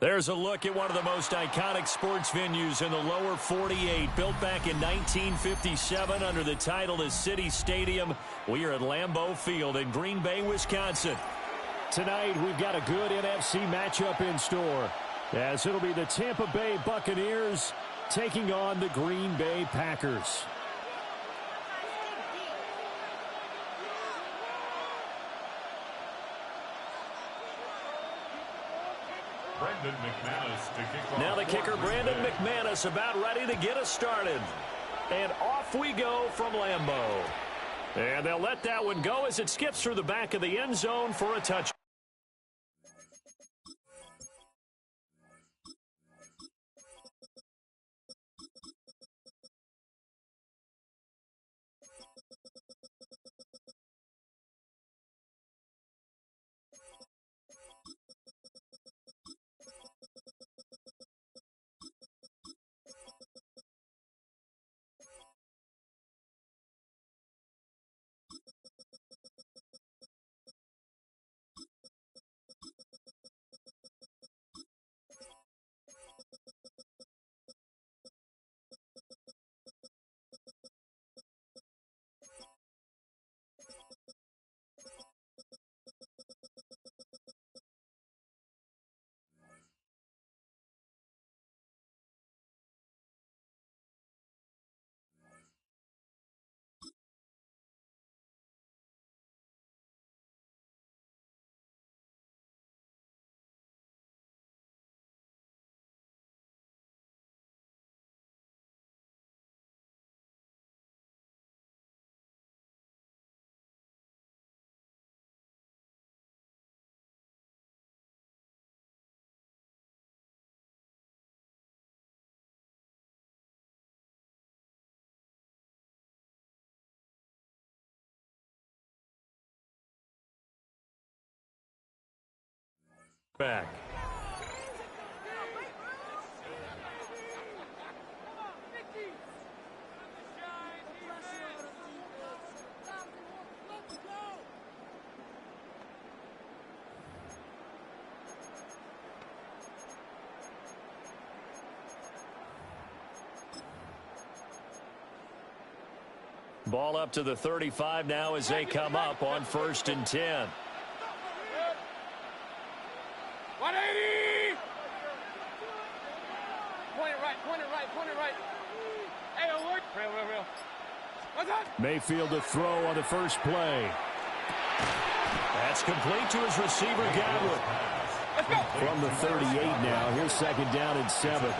There's a look at one of the most iconic sports venues in the lower 48. Built back in 1957 under the title of City Stadium. We are at Lambeau Field in Green Bay, Wisconsin. Tonight, we've got a good NFC matchup in store, as it'll be the Tampa Bay Buccaneers taking on the Green Bay Packers. Now the kicker, Brandon McManus, about ready to get us started. And off we go from Lambeau. And they'll let that one go as it skips through the back of the end zone for a touchdown. Back. Ball up to the 35 now as they come up on 1st and 10. 180! Point it right, point it right, point it right. Hey, real. What's that? Mayfield to throw on the first play. That's complete to his receiver, Godwin. Let's go. From the 38 now, here's second down and 7. Brings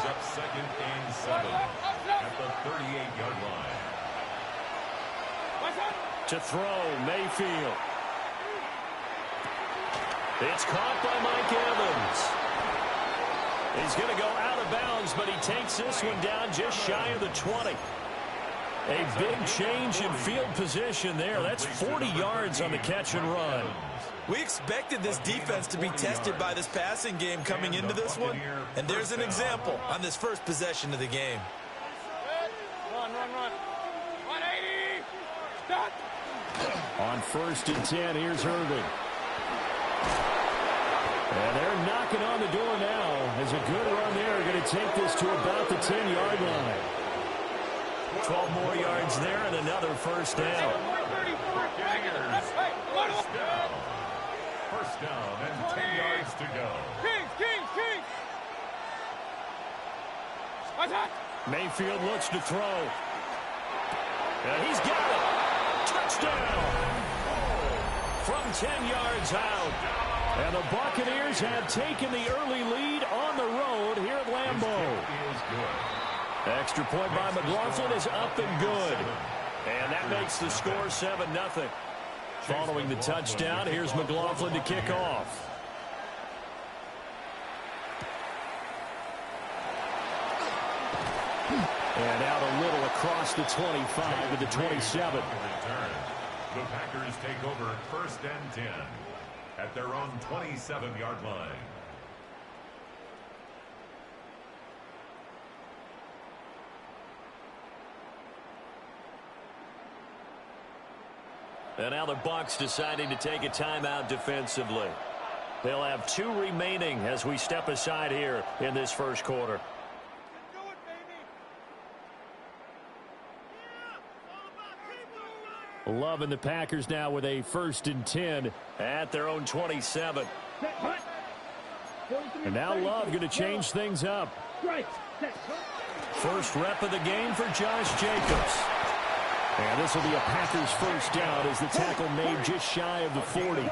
up second and 7 at the 38-yard line. What's that? To throw, Mayfield. It's caught by Mike Evans. He's going to go out of bounds, but he takes this one down just shy of the 20. A big change in field position there. That's 40 yards on the catch and run. We expected this defense to be tested by this passing game coming into this one, and there's an example on this first possession of the game. Run. 180! Stop! On first and 10, here's Irving. And they're knocking on the door now. As a good run there, going to take this to about the 10-yard line. 12 more yards there and another first down. First down and 10 yards to go. Kings! What's that? Mayfield looks to throw. And he's got it. Touchdown. From 10 yards out. And the Buccaneers have taken the early lead on the road here at Lambeau. Extra point by McLaughlin is up and good. And that makes the score 7-0. Following the touchdown, here's McLaughlin to kick off. And out a little across the 25 to the 27. The Packers take over first and 10 at their own 27-yard line. And now the Bucs deciding to take a timeout defensively. They'll have 2 remaining as we step aside here in this first quarter. Love and the Packers now with a first and 10 at their own 27. And now Love going to change things up. First rep of the game for Josh Jacobs. And this will be a Packers first down as the tackle made just shy of the 40.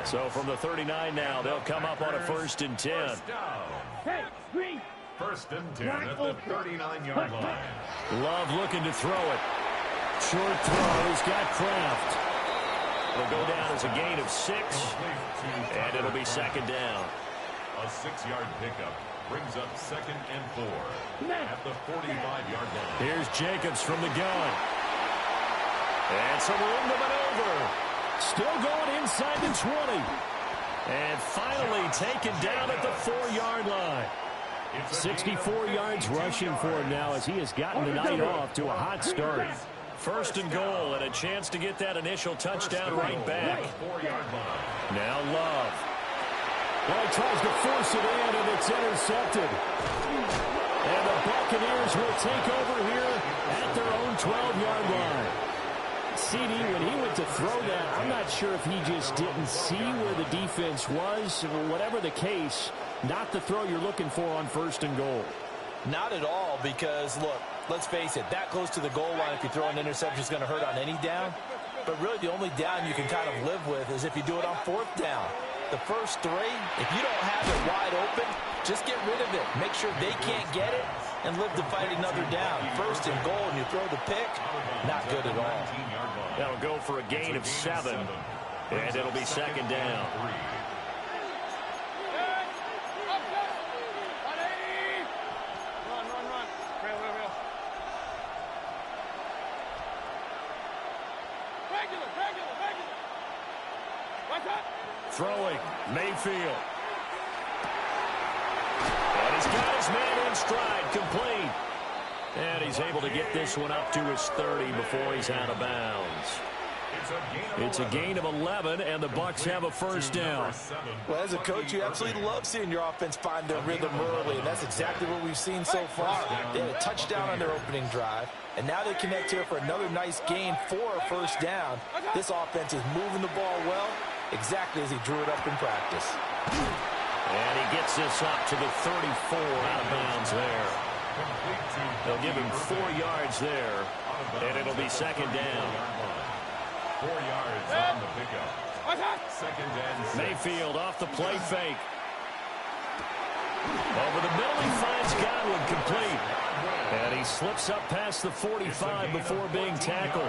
So from the 39 now, they'll come up on a first and 10. First and 10 at the 39-yard line. Love looking to throw it. Short throw. He's got Kraft. It'll go down as a gain of 6. And it'll be second down. A 6-yard pickup brings up second and 4 at the 45-yard line. Here's Jacobs from the gun. And some room to maneuver. Still going inside the 20. And finally taken down at the 4-yard line. 64 yards rushing for him now as he has gotten the night off to a hot start. First and goal and a chance to get that initial touchdown right back. Now Love. Well, he tries to force it in, and it's intercepted. And the Buccaneers will take over here at their own 12-yard line. CD, when he went to throw that, I'm not sure if he just didn't see where the defense was. Whatever the case, not the throw you're looking for on first and goal. Not at all, because, look, let's face it, that close to the goal line, if you throw an interception, is going to hurt on any down. But really, the only down you can kind of live with is if you do it on fourth down. The first 3, if you don't have it wide open, just get rid of it. Make sure they can't get it and live to fight another down. First and goal, and you throw the pick, not good at all. That'll go for a gain of 7, and it'll be second down. Throwing, Mayfield. And he's got his man in stride, complete. And he's able to get this one up to his 30 before he's out of bounds. It's a gain of 11, and the Bucs have a first down. Well, as a coach, you absolutely love seeing your offense find their rhythm early, and that's exactly what we've seen so far. They had a touchdown on their opening drive, and now they connect here for another nice gain for a first down. This offense is moving the ball well, exactly as he drew it up in practice. And he gets this up to the 34, out of bounds there. They'll give him 4 yards there, and it'll be second down. 4 yards on the pickup. Second and 6. Mayfield off the play fake. Over the middle, he finds Godwin complete. And he slips up past the 45 before being tackled.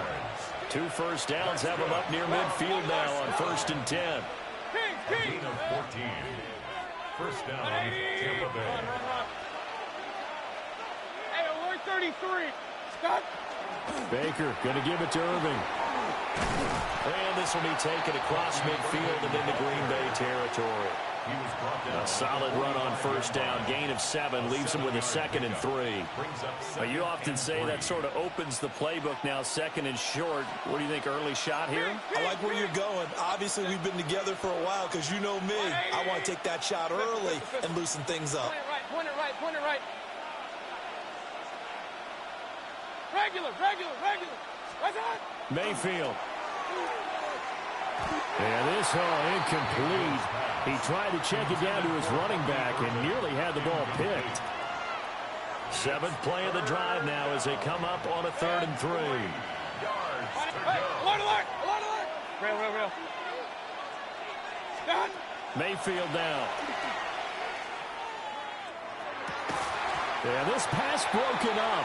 2 first downs have him up near midfield now on 1st and 10. Gain of 14. First down, Tampa Bay. Hey, alert 33. Stop. Baker going to give it to Irving. And this will be taken across midfield and into Green Bay territory. A solid run on first down. Gain of 7 leaves him with a 2nd and 3. You often say that sort of opens the playbook now, 2nd and short. What do you think, early shot here? I like where you're going. Obviously, we've been together for a while because you know me. I want to take that shot early and loosen things up. Point it right, point it right. Regular. What's that? Mayfield. And this incomplete. He tried to check it down to his running back and nearly had the ball picked. 7th play of the drive now as they come up on a 3rd and 3. Alert. Real. Stop. Mayfield down. Yeah, this pass broken up.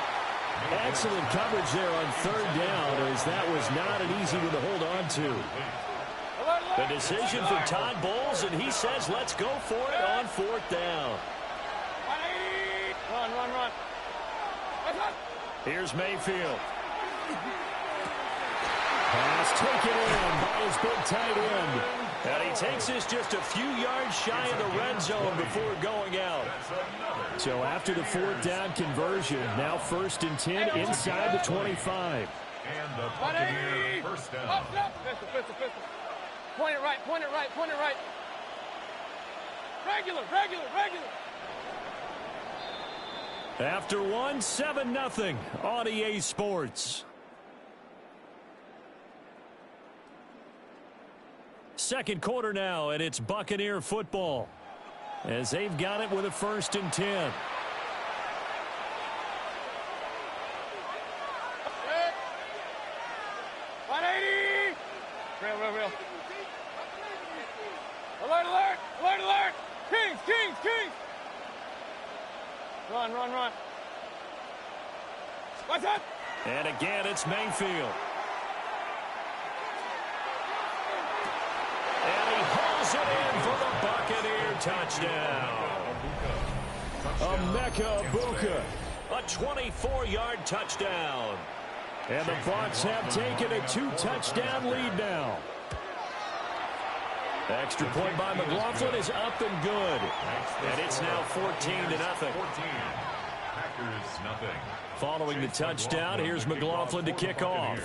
Excellent coverage there on 3rd down, as that was not an easy one to hold on to. The decision for Todd Bowles, and he says let's go for it on 4th down. Run. Here's Mayfield. Pass taken in by his big tight end. And he takes this just a few yards shy of the red zone before going out. So after the 4th down conversion, now 1st and 10 inside the 25. And the Buccaneers first down. Pistol. Point it right. Regular. After 1, 7-0 on EA Sports. Second quarter now, and it's Buccaneer football as they've got it with a 1st and 10. Real. Alert. Kings. Run. What's that? And again, it's Mayfield. And he hauls it in for the Buccaneer touchdown. Emeka Egbuka, a 24-yard touchdown. And the Bucs have taken a 2-touchdown lead now. Extra point by McLaughlin is up and good. And it's now 14-0. Packers nothing. Following the touchdown, here's McLaughlin to kick off.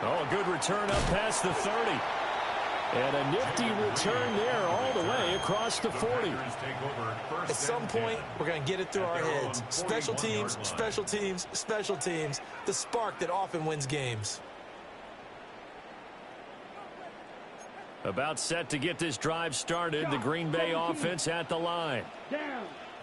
Oh, good return up past the 30. And a nifty return there all the way across the 40. At some point, we're going to get it through our heads. Special teams. The spark that often wins games. About set to get this drive started. The Green Bay offense at the line.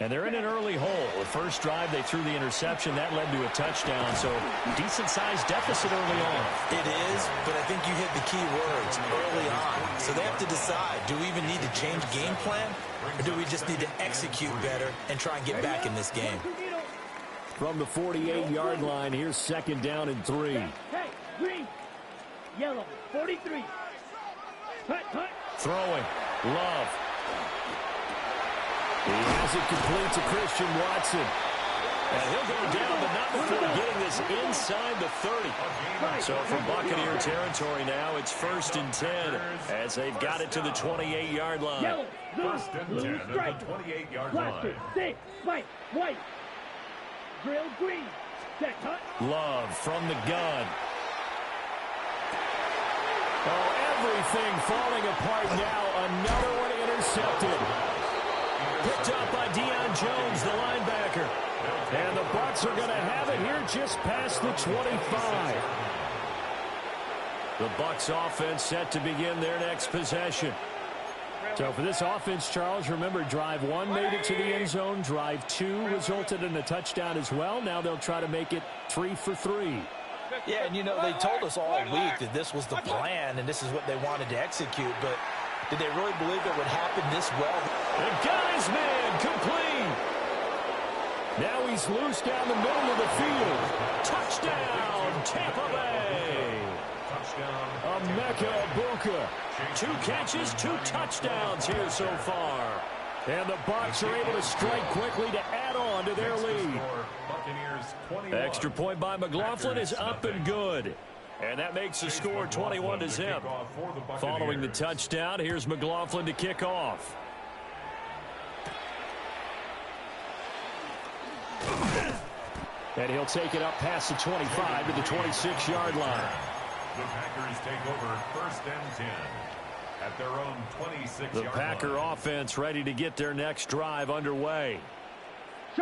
And they're in an early hole. The first drive, they threw the interception. That led to a touchdown. So decent-sized deficit early on. It is, but I think you hit the key words early on. So they have to decide, do we even need to change game plan? Or do we just need to execute better and try and get back in this game? From the 48-yard line, here's 2nd down and 3. Hey, green, yellow, 43. Hut. Throwing. Love. He has it complete to Christian Watson. And he'll go down, but not before getting this inside the 30. So from Buccaneer territory now, it's 1st and 10 as they've got it to the 28-yard line. Yellow, First and 10 at the 28-yard line. 6, white. Drill green. Set, hut. Love from the gun. Oh, everything falling apart now. Another one intercepted. Picked up by Deion Jones, the linebacker. And the Bucs are going to have it here just past the 25. The Bucs offense set to begin their next possession. So for this offense, Charles, remember, drive 1 made it to the end zone. Drive 2 resulted in a touchdown as well. Now they'll try to make it 3 for 3. Yeah, and, you know, they told us all week that this was the plan and this is what they wanted to execute. But did they really believe it would happen this well? And got his man complete. Now he's loose down the middle of the field. Touchdown, Tampa Bay. Emeka Egbuka. 2 catches, 2 touchdowns here so far. And the Bucs are able to strike quickly to add on to their lead. Extra point by McLaughlin is up and good. And that makes the score 21-0. Following the touchdown, here's McLaughlin to kick off. And he'll take it up past the 25 to the 26-yard line. The Packers take over 1st and 10 at their own 26-yard line. The Packer offense ready to get their next drive underway.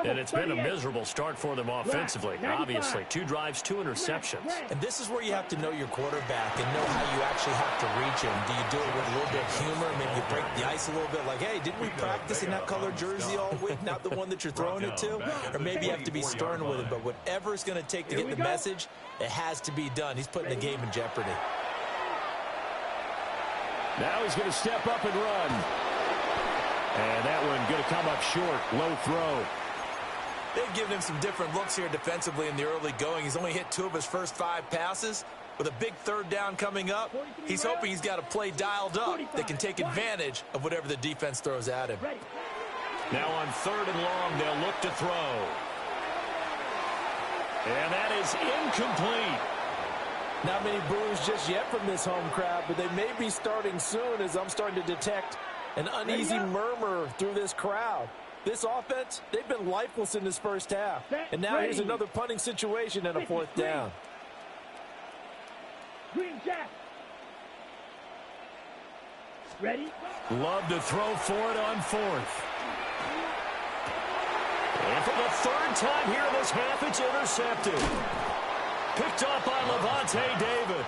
And it's been a miserable start for them offensively. Obviously, 2 drives, 2 interceptions. And this is where you have to know your quarterback and know how you actually have to reach him. Do you do it with a little bit of humor? Maybe you break the ice a little bit like, hey, didn't we practice in that color jersey all week? Not the one that you're throwing it to? Or maybe you have to be stern with it. But whatever it's going to take to get the message, it has to be done. He's putting the game in jeopardy. Now he's going to step up and run. And that one going to come up short. Low throw. They've given him some different looks here defensively in the early going. He's only hit 2 of his first 5 passes. With a big 3rd down coming up, he's hoping he's got a play dialed up that can take advantage of whatever the defense throws at him. Now on 3rd and long, they'll look to throw. And that is incomplete. Not many boos just yet from this home crowd, but they may be starting soon as I'm starting to detect an uneasy murmur through this crowd. This offense, they've been lifeless in this first half. And now here's another punting situation and a 4th down. Green Jack. Ready? Love to throw for it on 4th. And for the 3rd time here in this half, it's intercepted. Picked up by Levante David.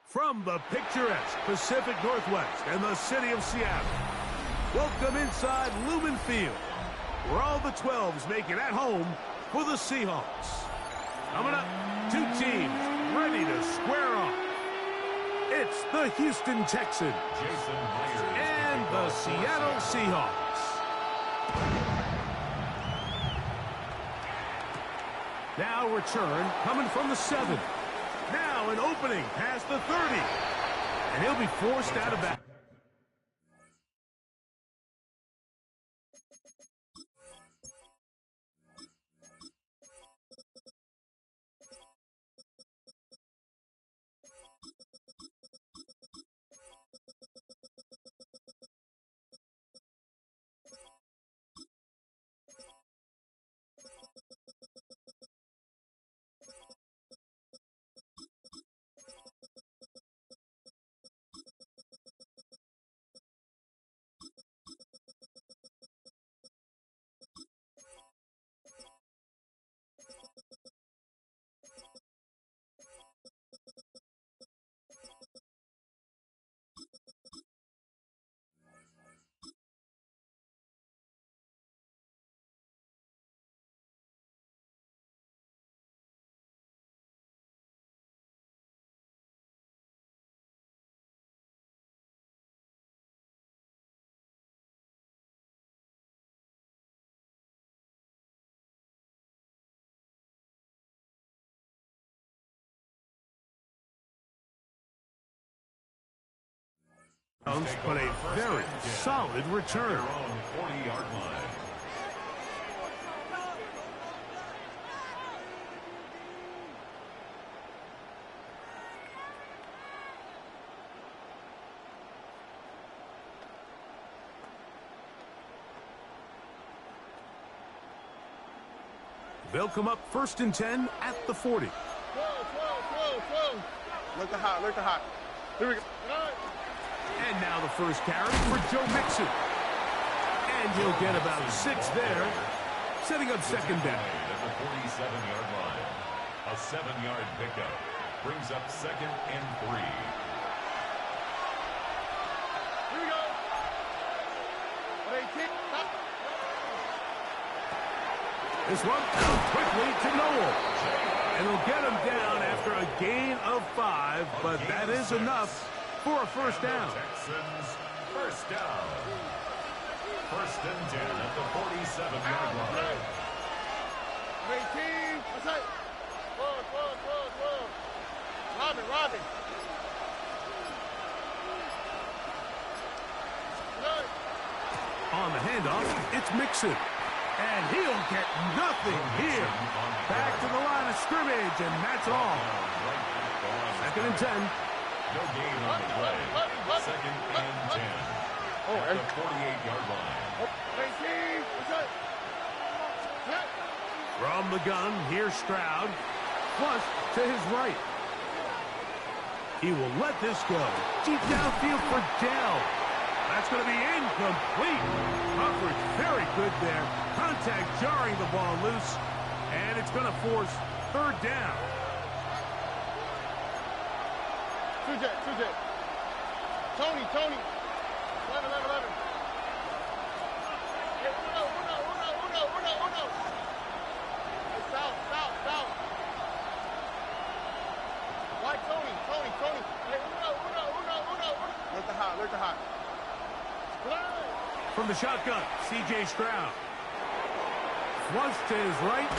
From the picturesque Pacific Northwest and the city of Seattle, welcome inside Lumen Field, where all the 12s make it at home for the Seahawks. Coming up, 2 teams ready to square off. It's the Houston Texans and the Seattle Seahawks. Now return coming from the 7. Now an opening past the 30. And he'll be forced out of bounds. But a very solid return. Their own 40-yard line. They'll come up 1st and 10 at the 40. Look the hot, look the hot. Here we go. And now the first carry for Joe Mixon. And he'll get about 6 there, setting up second down. At the 47-yard line. A 7-yard pickup brings up 2nd and 3. Here we go. This one down quickly to Noel. And he'll get him down after a gain of 5, but that is enough for a first down. Texans first down. 1st and 10 at the 47-yard line. 18. What's that? Whoa. Robin. On the handoff, it's Mixon. And he'll get nothing here. Back to the line of scrimmage, and that's all. 2nd and 10. No gain on the play. 2nd and 10. At the 48-yard line. 18. What's that? From the gun, here's Stroud. Flush to his right. He will let this go. Deep downfield for Dell. That's going to be incomplete. Coverage very good there. Contact jarring the ball loose. And it's going to force 3rd down. 2J. Tony. 11. Hey, uno. Hey, south. Why Tony? Hey, uno. Look the hot. From the shotgun, C.J. Stroud. Flush to his right.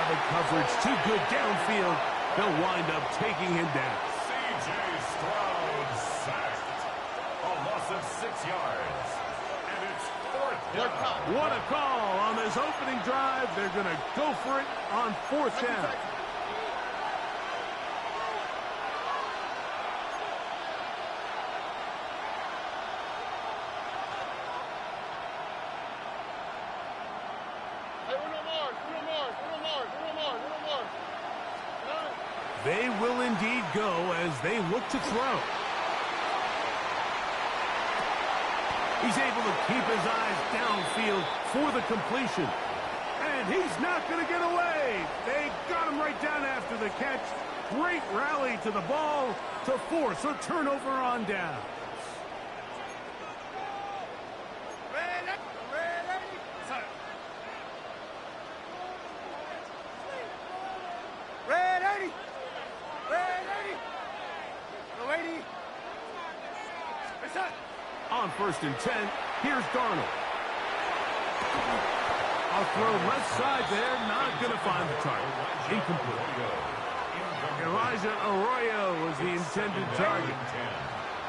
The coverage too good downfield. They'll wind up taking him down. C.J. Stroud sacked. A loss of 6 yards. And it's 4th down. What a call on this opening drive. They're going to go for it on 4th down. They will indeed go as they look to throw. He's able to keep his eyes downfield for the completion. And he's not going to get away. They got him right down after the catch. Great rally to the ball to force a turnover on down. On 1st and 10, here's Darnold. A throw left side there, not going to find the target. Incomplete. Elijah Arroyo was the intended target.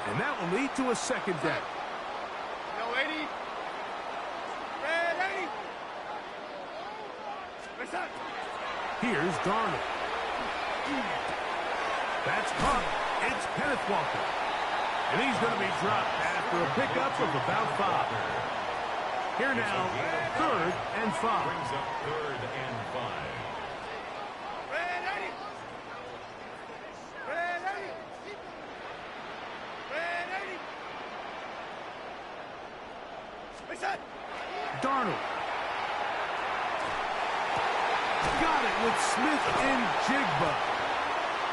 And that will lead to a 2nd down. Here's Darnold. That's caught. It's Kenneth Walker. And he's going to be dropped after a pickup of about 5. Here now, 3rd and 5. Brings up 3rd and 5. Darnold. Got it with Smith and Jigba.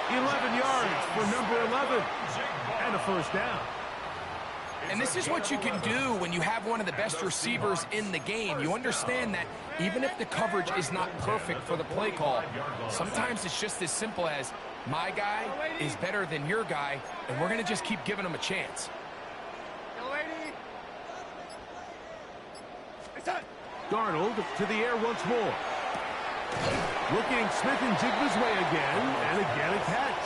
11 yards for number 11. And a 1st down. And this is what you can do when you have one of the best receivers in the game. You understand that even if the coverage is not perfect for the play call, sometimes it's just as simple as my guy is better than your guy, and we're going to just keep giving him a chance. Darnold to the air once more. Looking Smith and Jigba's way again, and again a catch.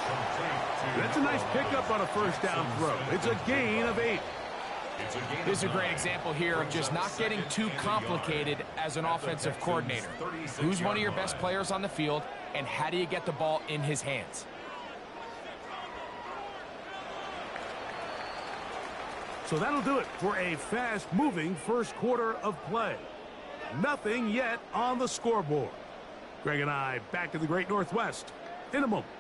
Then That's a nice pickup on a first down throw. It's a gain of 8. This is a great example here of just not getting too complicated as an offensive coordinator. Who's one of your best players on the field, and how do you get the ball in his hands? So that'll do it for a fast-moving first quarter of play. Nothing yet on the scoreboard. Greg and I back to the Great Northwest in a moment.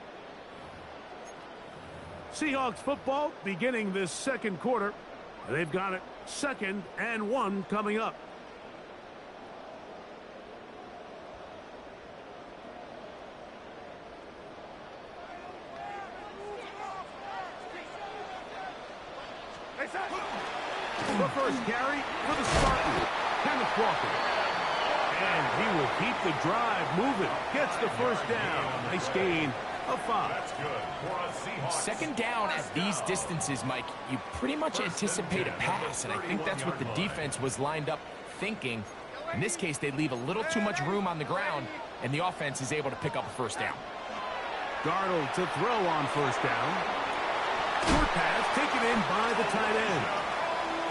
Seahawks football beginning this second quarter. They've got it 2nd and 1 coming up. The first carry for the Spartans, Kenneth Walker. And he will keep the drive moving. Gets the first down. Nice gain of 5. That's good for a Seahawks. Second down at these distances, Mike, you pretty much anticipate a pass, and I think that's what the defense was lined up thinking. In this case, they leave a little too much room on the ground, and the offense is able to pick up a first down. Darnold to throw on first down. Short pass taken in by the tight end.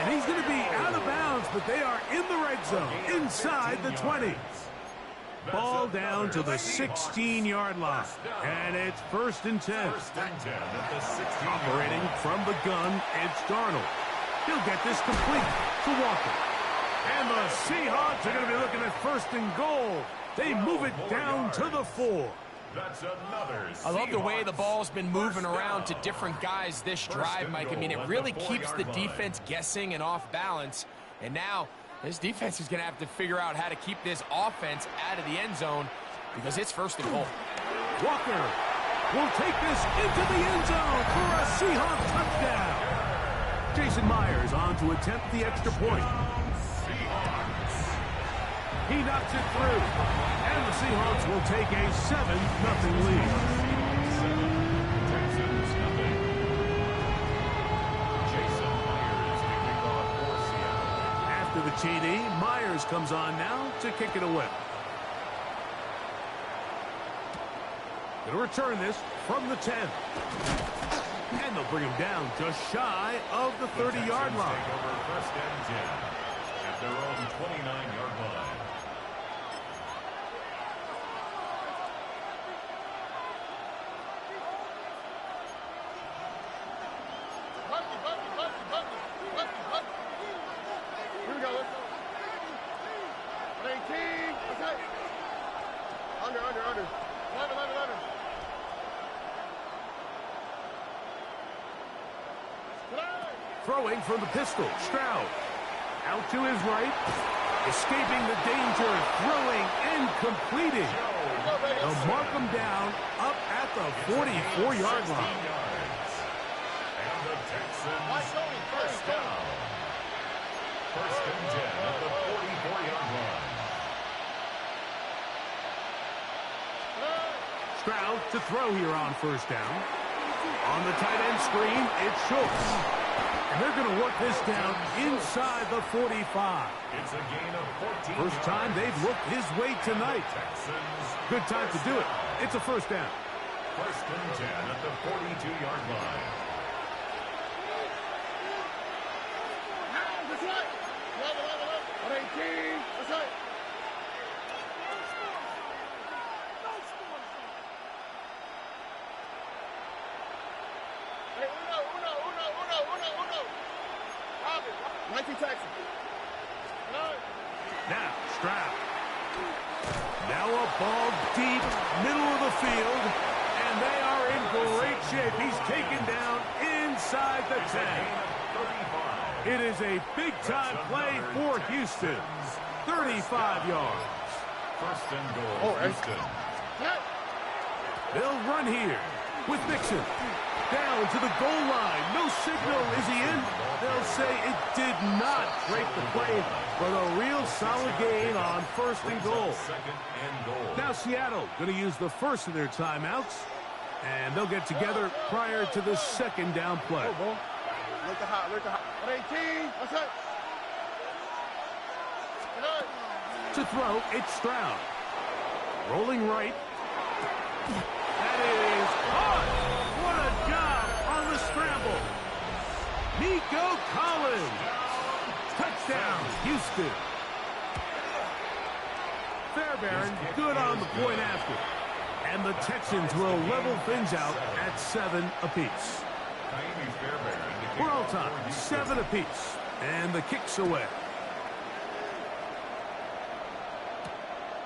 And he's going to be out of bounds, but they are in the red zone, inside the 20. Ball down to the 16-yard line. And it's 1st and 10. Operating from the gun, it's Darnold. He'll get this complete to Walker. And the Seahawks are going to be looking at 1st and goal. They move it down to the 4. That's another I love the way the ball's been moving around to different guys this drive, Mike. I mean, it really keeps the defense guessing and off balance. And now this defense is going to have to figure out how to keep this offense out of the end zone because it's 1st and goal. Walker will take this into the end zone for a Seahawks touchdown. Jason Myers on to attempt the extra point. He knocks it through. And the Seahawks will take a 7-0 lead. Texans nothing. Jason Myers kicking off for Seattle. After the TD, Myers comes on now to kick it away. Going to return this from the 10. And they'll bring him down just shy of the 30-yard line. Take over 1st and 10 at their own 29-yard line. Here we go, let's go. 18, okay. Under. 11. Throwing from the pistol, Stroud. Out to his right. Escaping the danger, throwing and completing. They'll mark him down up at the 44-yard line. And the Texans first down. 1st and 10 at the 44-yard line. Stroud to throw here on first down. On the tight end screen, it's Schultz. And they're going to work this down inside the 45. It's a gain of 14. First time they've looked his way tonight. Good time to do it. It's a first down. 1st and 10 at the 42-yard line. That's right. 18, that's right. Hey, uno. Robin, 19 Texas. Now, Stroud. Now a ball deep, middle of the field, and they are in great shape. He's taken down inside the 10. It is a big-time play for Houston. 35 yards. 1st and goal, Houston. They'll run here with Mixon. Down to the goal line. No signal. Is he in? They'll say it did not break the play, but a real solid gain on 1st and goal. 2nd and goal. Now Seattle going to use the first of their timeouts, and they'll get together prior to the 2nd down play. Look at hot. 18, that's right. To throw, it's Stroud. Rolling right. That is caught. What a job things out at 7 apiece. We're all time, 7 apiece. And the kick's away.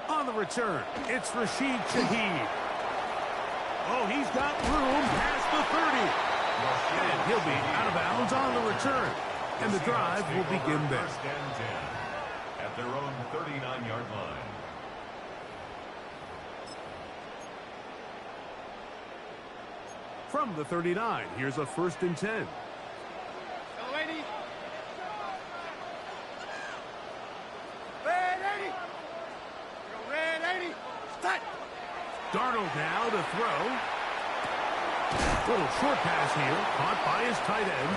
On the return, it's Rashid Shaheed. Oh, he's got room past the 30. And he'll be out of bounds on the return. And the drive will begin there. First and 10 at their own 39-yard line. From the 39, here's a 1st and 10. Go, lady. Red 80. Go, red 80. Start. Darnold now to throw. Little short pass here, caught by his tight end.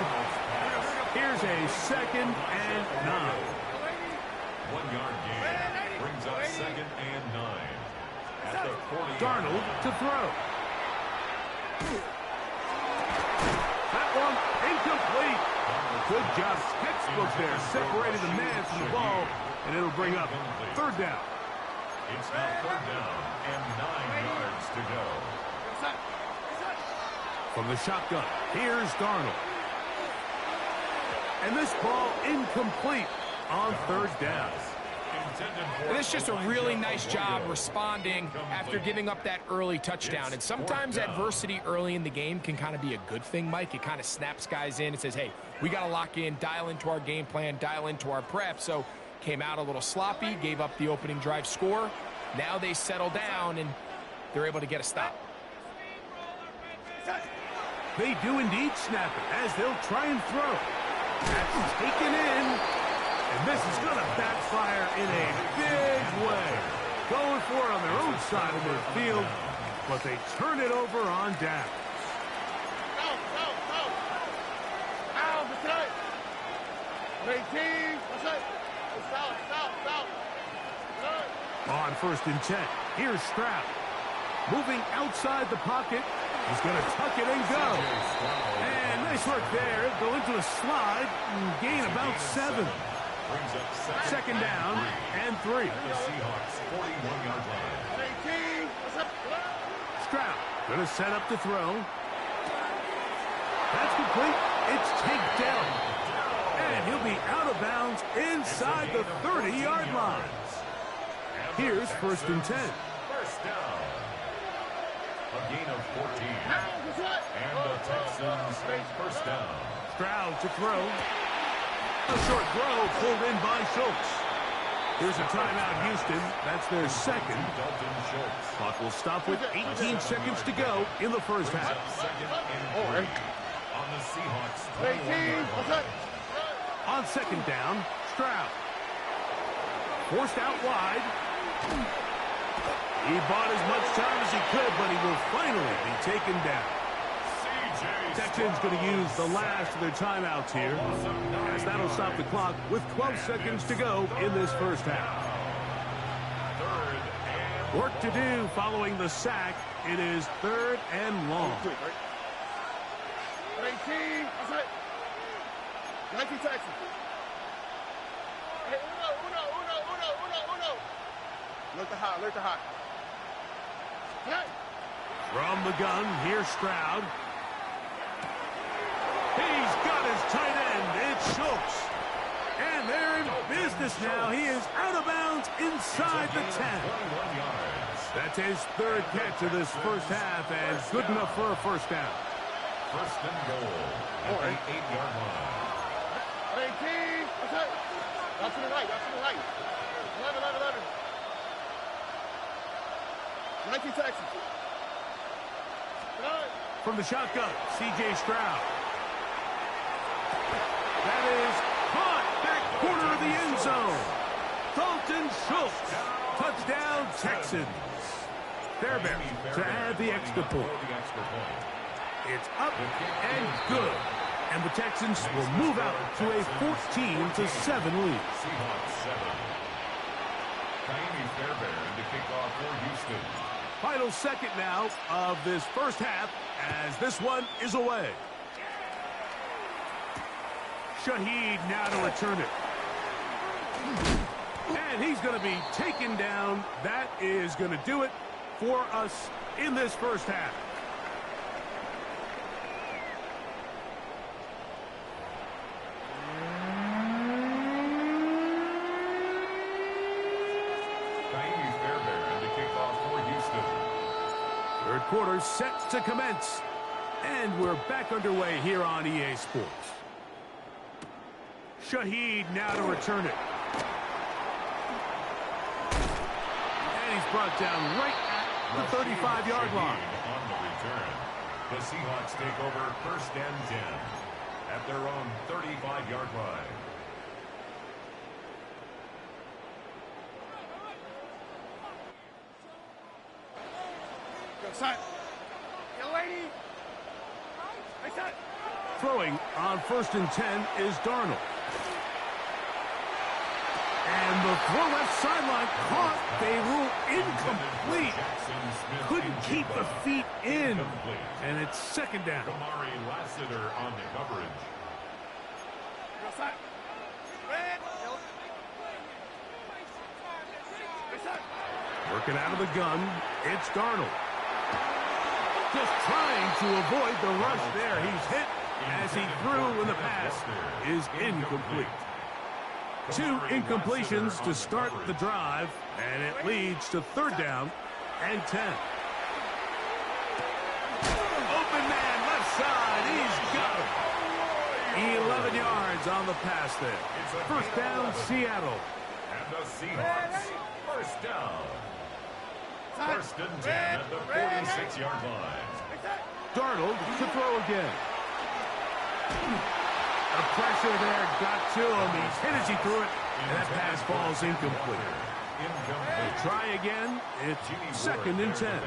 Here's a 2nd and 9. 1 yard gain brings up 2nd and 9 at the 40. Darnold to throw. That one incomplete. Good job. Textbook there. Separated the man from the ball, and it'll bring up 3rd down. It's now 3rd down and 9 yards to go. From the shotgun, here's Darnold. And this ball incomplete on 3rd down. And it's just a really nice job responding after giving up that early touchdown. And sometimes adversity early in the game can kind of be a good thing, Mike. It kind of snaps guys in and says, hey, we got to lock in, dial into our game plan, dial into our prep. So came out a little sloppy, gave up the opening drive score. Now they settle down, and they're able to get a stop. They do indeed snap it as they'll try and throw. That's taken in. And this is going to backfire in a big way. Going for it on their own side of their field, but they turn it over on down. On 1st and 10, here's Stroud. Moving outside the pocket. He's going to tuck it and go. And nice work there. Go into a slide and gain about 7. 2nd down and 3. The Seahawks 41-yard line. Stroud going to set up to throw. That's complete. It's taken down. And he'll be out of bounds inside the 30-yard line. Here's 1st and 10. First down. A gain of 14. And the Texans take 1st down. Stroud to throw. A short throw pulled in by Schultz. Here's a timeout, Houston. That's their 2nd. Clock will stop with 18 seconds to go in the 1st half. On the Seahawks. On 2nd down, Stroud. Forced out wide. He bought as much time as he could, but he will finally be taken down. Texans going to use the last of their timeouts here, as that'll stop the clock with 12 seconds to go in this 1st half. Work to do following the sack. It is 3rd and long. 19 Texans. Hey, uno. Look to high. From the gun, here's Stroud. He's got his tight end. It's Schultz. And they're in business now. He is out of bounds inside the 10. That's his 3rd catch of this 1st half, and good enough for a 1st down. 1st and goal at the 8-yard line. 18. Out to the right. 11. 19 Texans. From the shotgun, C.J. Stroud. That is caught back corner of the end zone. Dalton Schultz. Touchdown, Texans. Fairbairn to add the extra point. It's up and good. And the Texans will move out to a 14-7 lead. Seahawks 7. Fairbairn to kick off for Houston. Final second now of this 1st half as this one is away. Shaheed now to return it. And he's going to be taken down. That is going to do it for us in this 1st half. are set to commence. And we're back underway here on EA Sports. Shaheed now to return it. And he's brought down right at the 35-yard line. On the return, the Seahawks take over 1st and 10 at their own 35-yard line. Go, son. Yo, lady. Hey, son. Throwing on 1st and 10 is Darnold. And the throw left sideline caught. They rule incomplete. Couldn't keep the feet in. And it's 2nd down. Kamari Lassiter on the coverage. Go, son. Red. Hey, son. Working out of the gun, it's Darnold. Just trying to avoid the rush there. He's hit as he threw, and the pass is incomplete. 2 incompletions to start the drive, and it leads to 3rd down and 10. Open man, left side, he's got him. 11 yards on the pass there. 1st down, Seattle. And the Seahawks, 1st down. 1st and 10 at the 46-yard line. Darnold to throw again. The pressure there got to him. He's hit as he threw it, and that pass falls incomplete. Try again. It's 2nd and 10.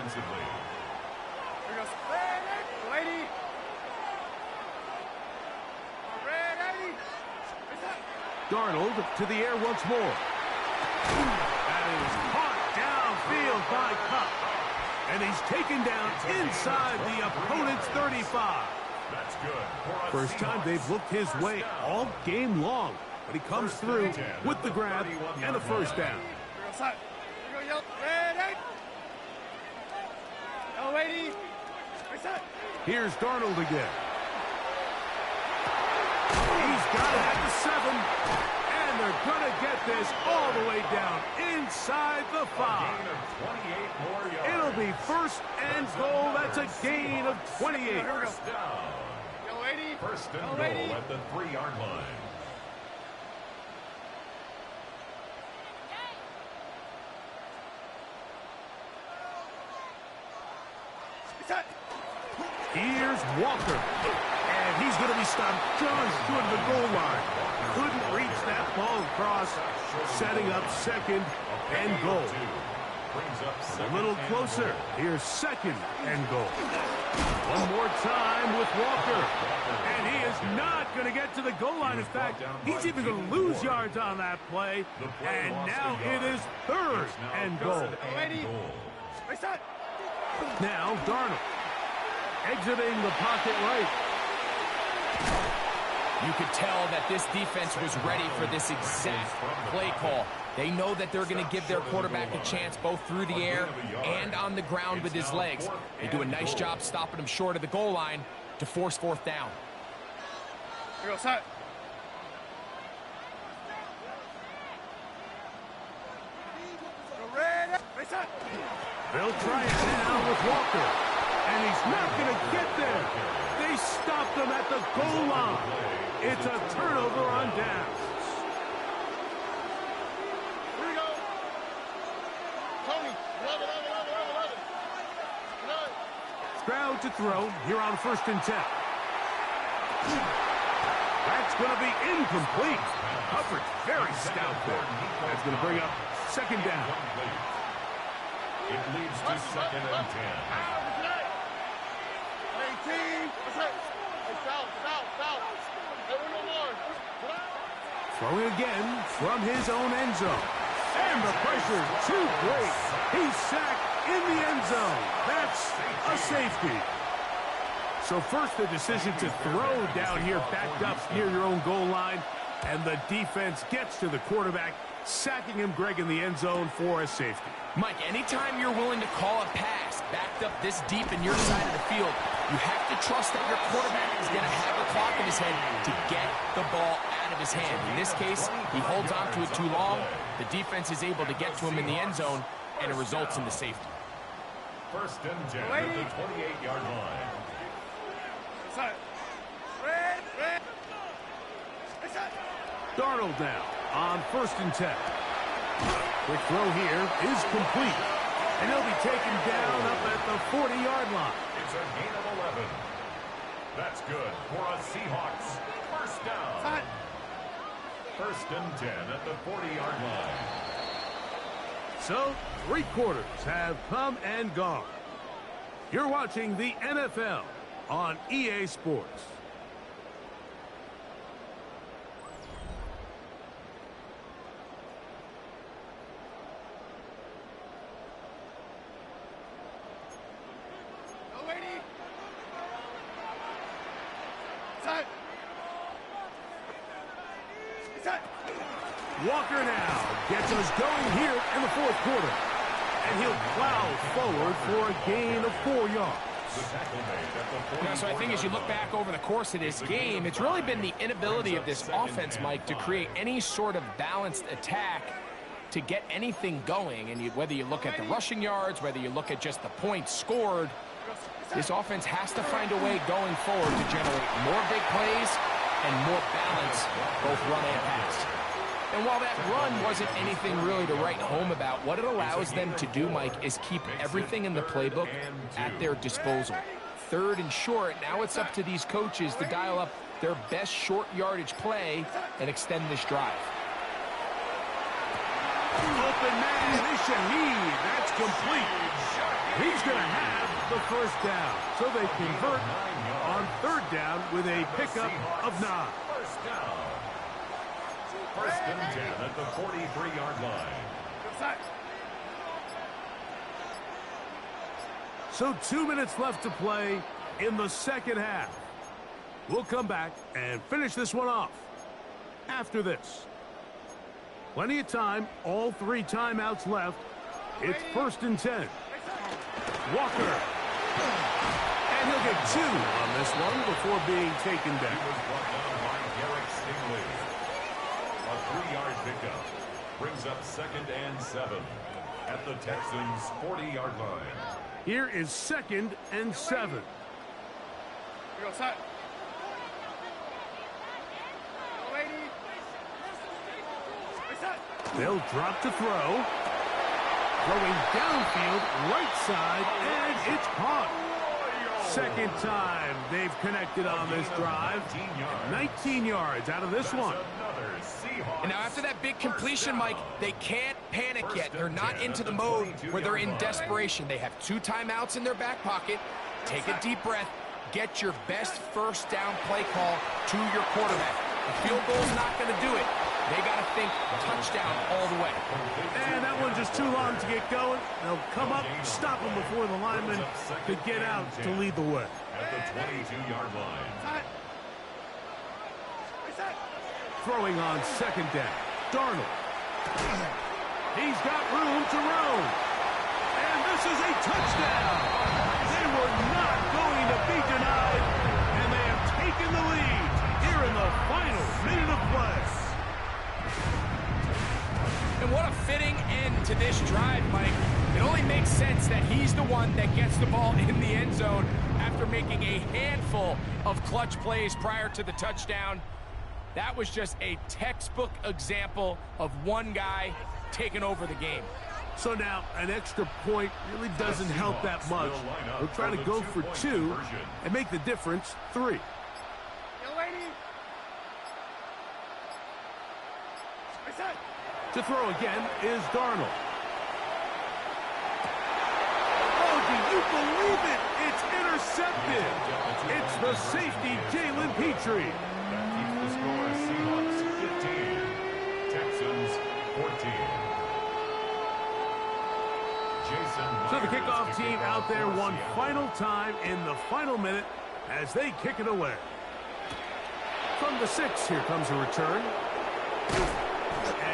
Lady. Darnold to the air once more. That is caught downfield by Kupp. And he's taken down inside the opponent's 35. That's good. First time they've looked his way all game long. But he comes through with the grab and the 1st down. Here's Darnold again. He's got it at the 7. And they're going to get this all the way down inside the 5. It'll be 1st and goal. That's a gain of 28. 1st down. 1st and goal at the 3-yard line. Here's Walker. And he's going to be stopped just short of the goal line. Couldn't reach that ball across, setting up 2nd and goal. A little closer. Here's 2nd and goal. One more time with Walker. And he is not going to get to the goal line. In fact, he's even going to lose yards on that play. And now it is 3rd and goal. Now Darnold. Exiting the pocket right. You could tell that this defense was ready for this exact play call. They know that they're going to give their quarterback a chance both through the air and on the ground with his legs. They do a nice job stopping him short of the goal line to force 4th down. Here goes, son. They'll try it now with Walker. And he's not going to get there. They stopped him at the goal line. It's a turnover on downs. Here we go. Tony, 11. Stroud to throw here on 1st and 10. That's going to be incomplete. Coverage very stout there. That's going to bring up 2nd down. It leads to 2nd and 10. Throwing again from his own end zone. And the pressure too great. He's sacked in the end zone. That's a safety. So first the decision to throw down here backed up near your own goal line. And the defense gets to the quarterback, sacking him, Greg, in the end zone for a safety. Mike, anytime you're willing to call a pass backed up this deep in your side of the field, you have to trust that your quarterback is going to have a clock in his head to get the ball out of his hand. In this case, he holds on to it too long. The defense is able to get to him in the end zone, and it results in the safety. First and 10 at the 28-yard line. Darnold now on first and 10. Quick throw here is complete. And he'll be taken down up at the 40-yard line. It's a gain of 11. That's good for a Seahawks first down. First and 10 at the 40-yard line. So, 3 quarters have come and gone. You're watching the NFL on EA Sports. Walker now gets us going here in the 4th quarter. And he'll plow forward for a gain of 4 yards. So I think as you look back over the course of this game, it's really been the inability of this offense, Mike, to create any sort of balanced attack to get anything going. And whether you look at the rushing yards, whether you look at just the points scored, this offense has to find a way going forward to generate more big plays and more balance, both run and pass. And while that run wasn't anything really to write home about, what it allows them to do, Mike, is keep everything in the playbook at their disposal. 3rd and short, now it's up to these coaches to dial up their best short yardage play and extend this drive. Open man, Shaheed. That's complete. He's going to have the first down. So they convert on 3rd down with a pickup of 9. First down. First and 10 at the 43-yard line. So 2 minutes left to play in the 2nd half. We'll come back and finish this one off after this. Plenty of time, all 3 timeouts left. It's 1st and 10. Walker. And he'll get 2 on this one before being taken down. He was brought down by Garrett Stingley. A 3-yard pickup brings up 2nd and 7 at the Texans' 40-yard line. Here is 2nd and 7. They'll drop to throw. Throwing downfield, right side, and it's caught. 2nd time they've connected on this drive. 19 yards out of this one. And now after that big completion, Mike, they can't panic yet. They're not into the mode where they're in desperation. They have 2 timeouts in their back pocket. Take a deep breath. Get your best first down play call to your quarterback. The field goal's not going to do it. They got to think touchdown all the way. And that one's just too long to get going. They'll come up, stop him before the lineman could get out to lead the way. At the 22-yard line. Throwing on 2nd down. Darnold. He's got room to roam. And this is a touchdown. They were not going to be denied. And they have taken the lead here in the final minute of play. And what a fitting end to this drive, Mike. It only makes sense that he's the one that gets the ball in the end zone after making a handful of clutch plays prior to the touchdown. That was just a textbook example of one guy taking over the game. So now an extra point really doesn't help that much. We'll try to go for 2 and make the difference 3. To throw again is Darnold. Oh, do you believe it? It's intercepted. It's the safety, Jalen Petrie. That keeps the score Seahawks 15, Texans 14. So the kickoff team out there one final time in the final minute as they kick it away. From the 6, here comes a return.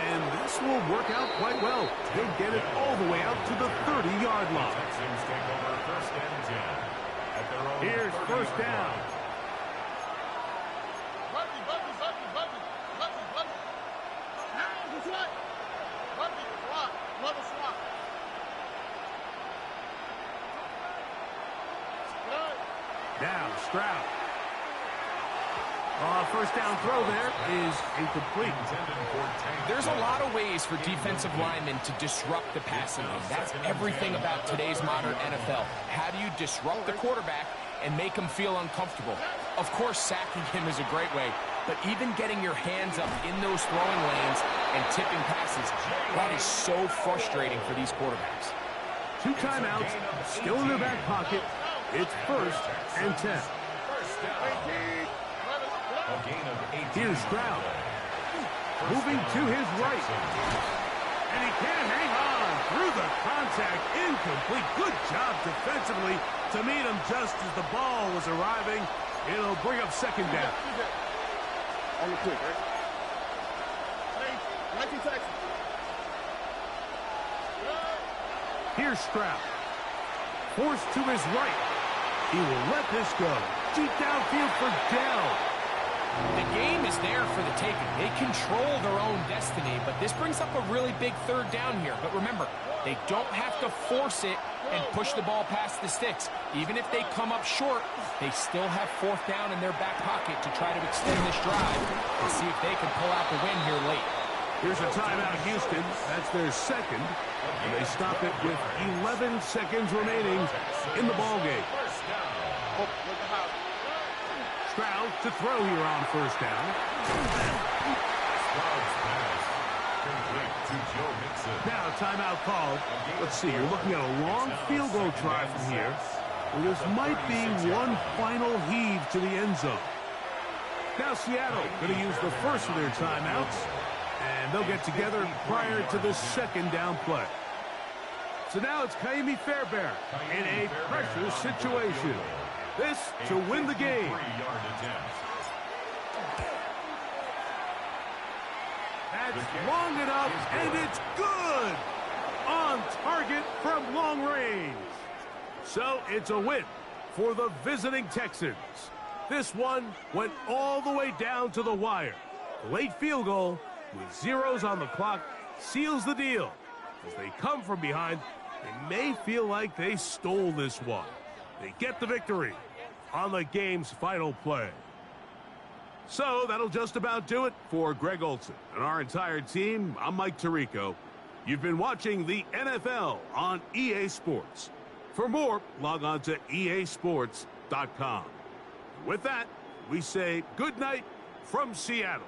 And this will work out quite well. They'll get it all the way out to the 30-yard line. Texans take over 1st and 10 at their own. Here's 1st down. Now Stroud. First down throw there is incomplete. There's a lot of ways for defensive linemen to disrupt the passing game. That's everything about today's modern NFL. How do you disrupt the quarterback and make him feel uncomfortable? Of course, sacking him is a great way, but even getting your hands up in those throwing lanes and tipping passes, that is so frustrating for these quarterbacks. 2 timeouts, still in their back pocket. It's 1st and 10. Here's Stroud. Moving to his right. And he can't hang on through the contact. Incomplete. Good job defensively to meet him just as the ball was arriving. It'll bring up 2nd down. On the quick, right? 19 seconds. Here's Stroud. Forced to his right. He will let this go. Deep downfield for Dell. The game is there for the taking. They control their own destiny, but this brings up a really big 3rd down here. But remember, they don't have to force it and push the ball past the sticks. Even if they come up short, they still have 4th down in their back pocket to try to extend this drive and see if they can pull out the win here late. Here's a timeout, Houston. That's their 2nd. And they stop it with 11 seconds remaining in the ballgame. Stroud to throw here on 1st down. Now timeout called. Let's see, you're looking at a long field goal try from here. Well, this might be one final heave to the end zone. Now Seattle going to use the first of their timeouts, and they'll get together prior to the 2nd down play. So now it's Kaimi Fairbairn in a pressure situation. This to win the game. That's long enough, and it's good. On target from long range. So it's a win for the visiting Texans. This one went all the way down to the wire. The late field goal with zeros on the clock seals the deal. As they come from behind, they may feel like they stole this one. They get the victory on the game's final play. So that'll just about do it for Greg Olson and our entire team. I'm Mike Tirico. You've been watching the NFL on EA Sports. For more, log on to easports.com. With that, we say good night from Seattle.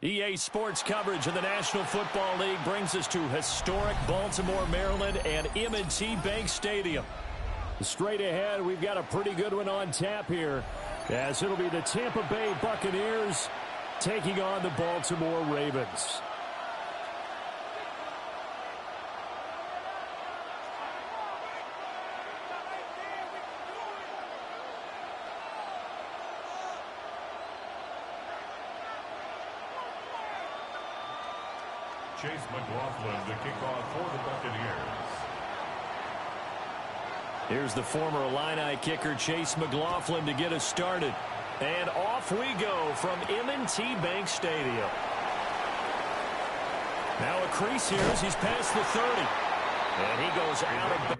EA Sports coverage of the National Football League brings us to historic Baltimore, Maryland, and M&T Bank Stadium. Straight ahead, we've got a pretty good one on tap here, as it'll be the Tampa Bay Buccaneers taking on the Baltimore Ravens. Chase McLaughlin to kick off for the Buccaneers. Here's the former Illini kicker Chase McLaughlin to get us started. And off we go from M&T Bank Stadium. Now a crease here as he's past the 30. And he goes out of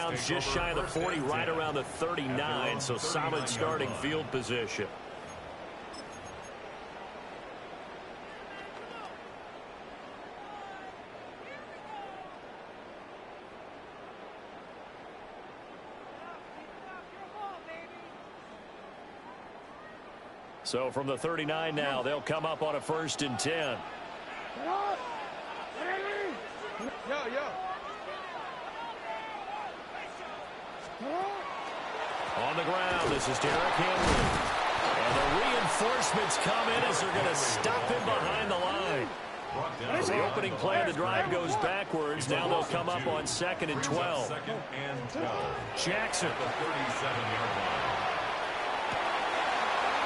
Just shy of the 40, right around the 39, so solid starting field position. So from the 39 now, they'll come up on a 1st and 10. On the ground, this is Derrick Henry. And the reinforcements come in as they're going to stop him behind the line. The opening play of the drive goes backwards. Now they'll come up on 2nd and 12. Jackson.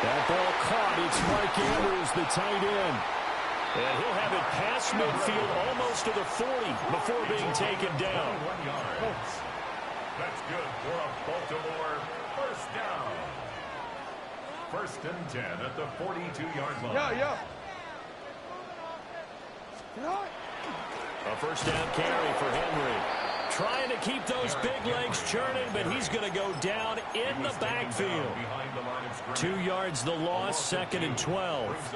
That ball caught. It's Mike Andrews, the tight end. And he'll have it past midfield almost to the 40 before being taken down. That's good for a Baltimore first down. 1st and 10 at the 42-yard line. A 1st down carry for Henry. Trying to keep those big legs churning, but he's going to go down in the backfield. 2 yards the loss, 2nd and 12.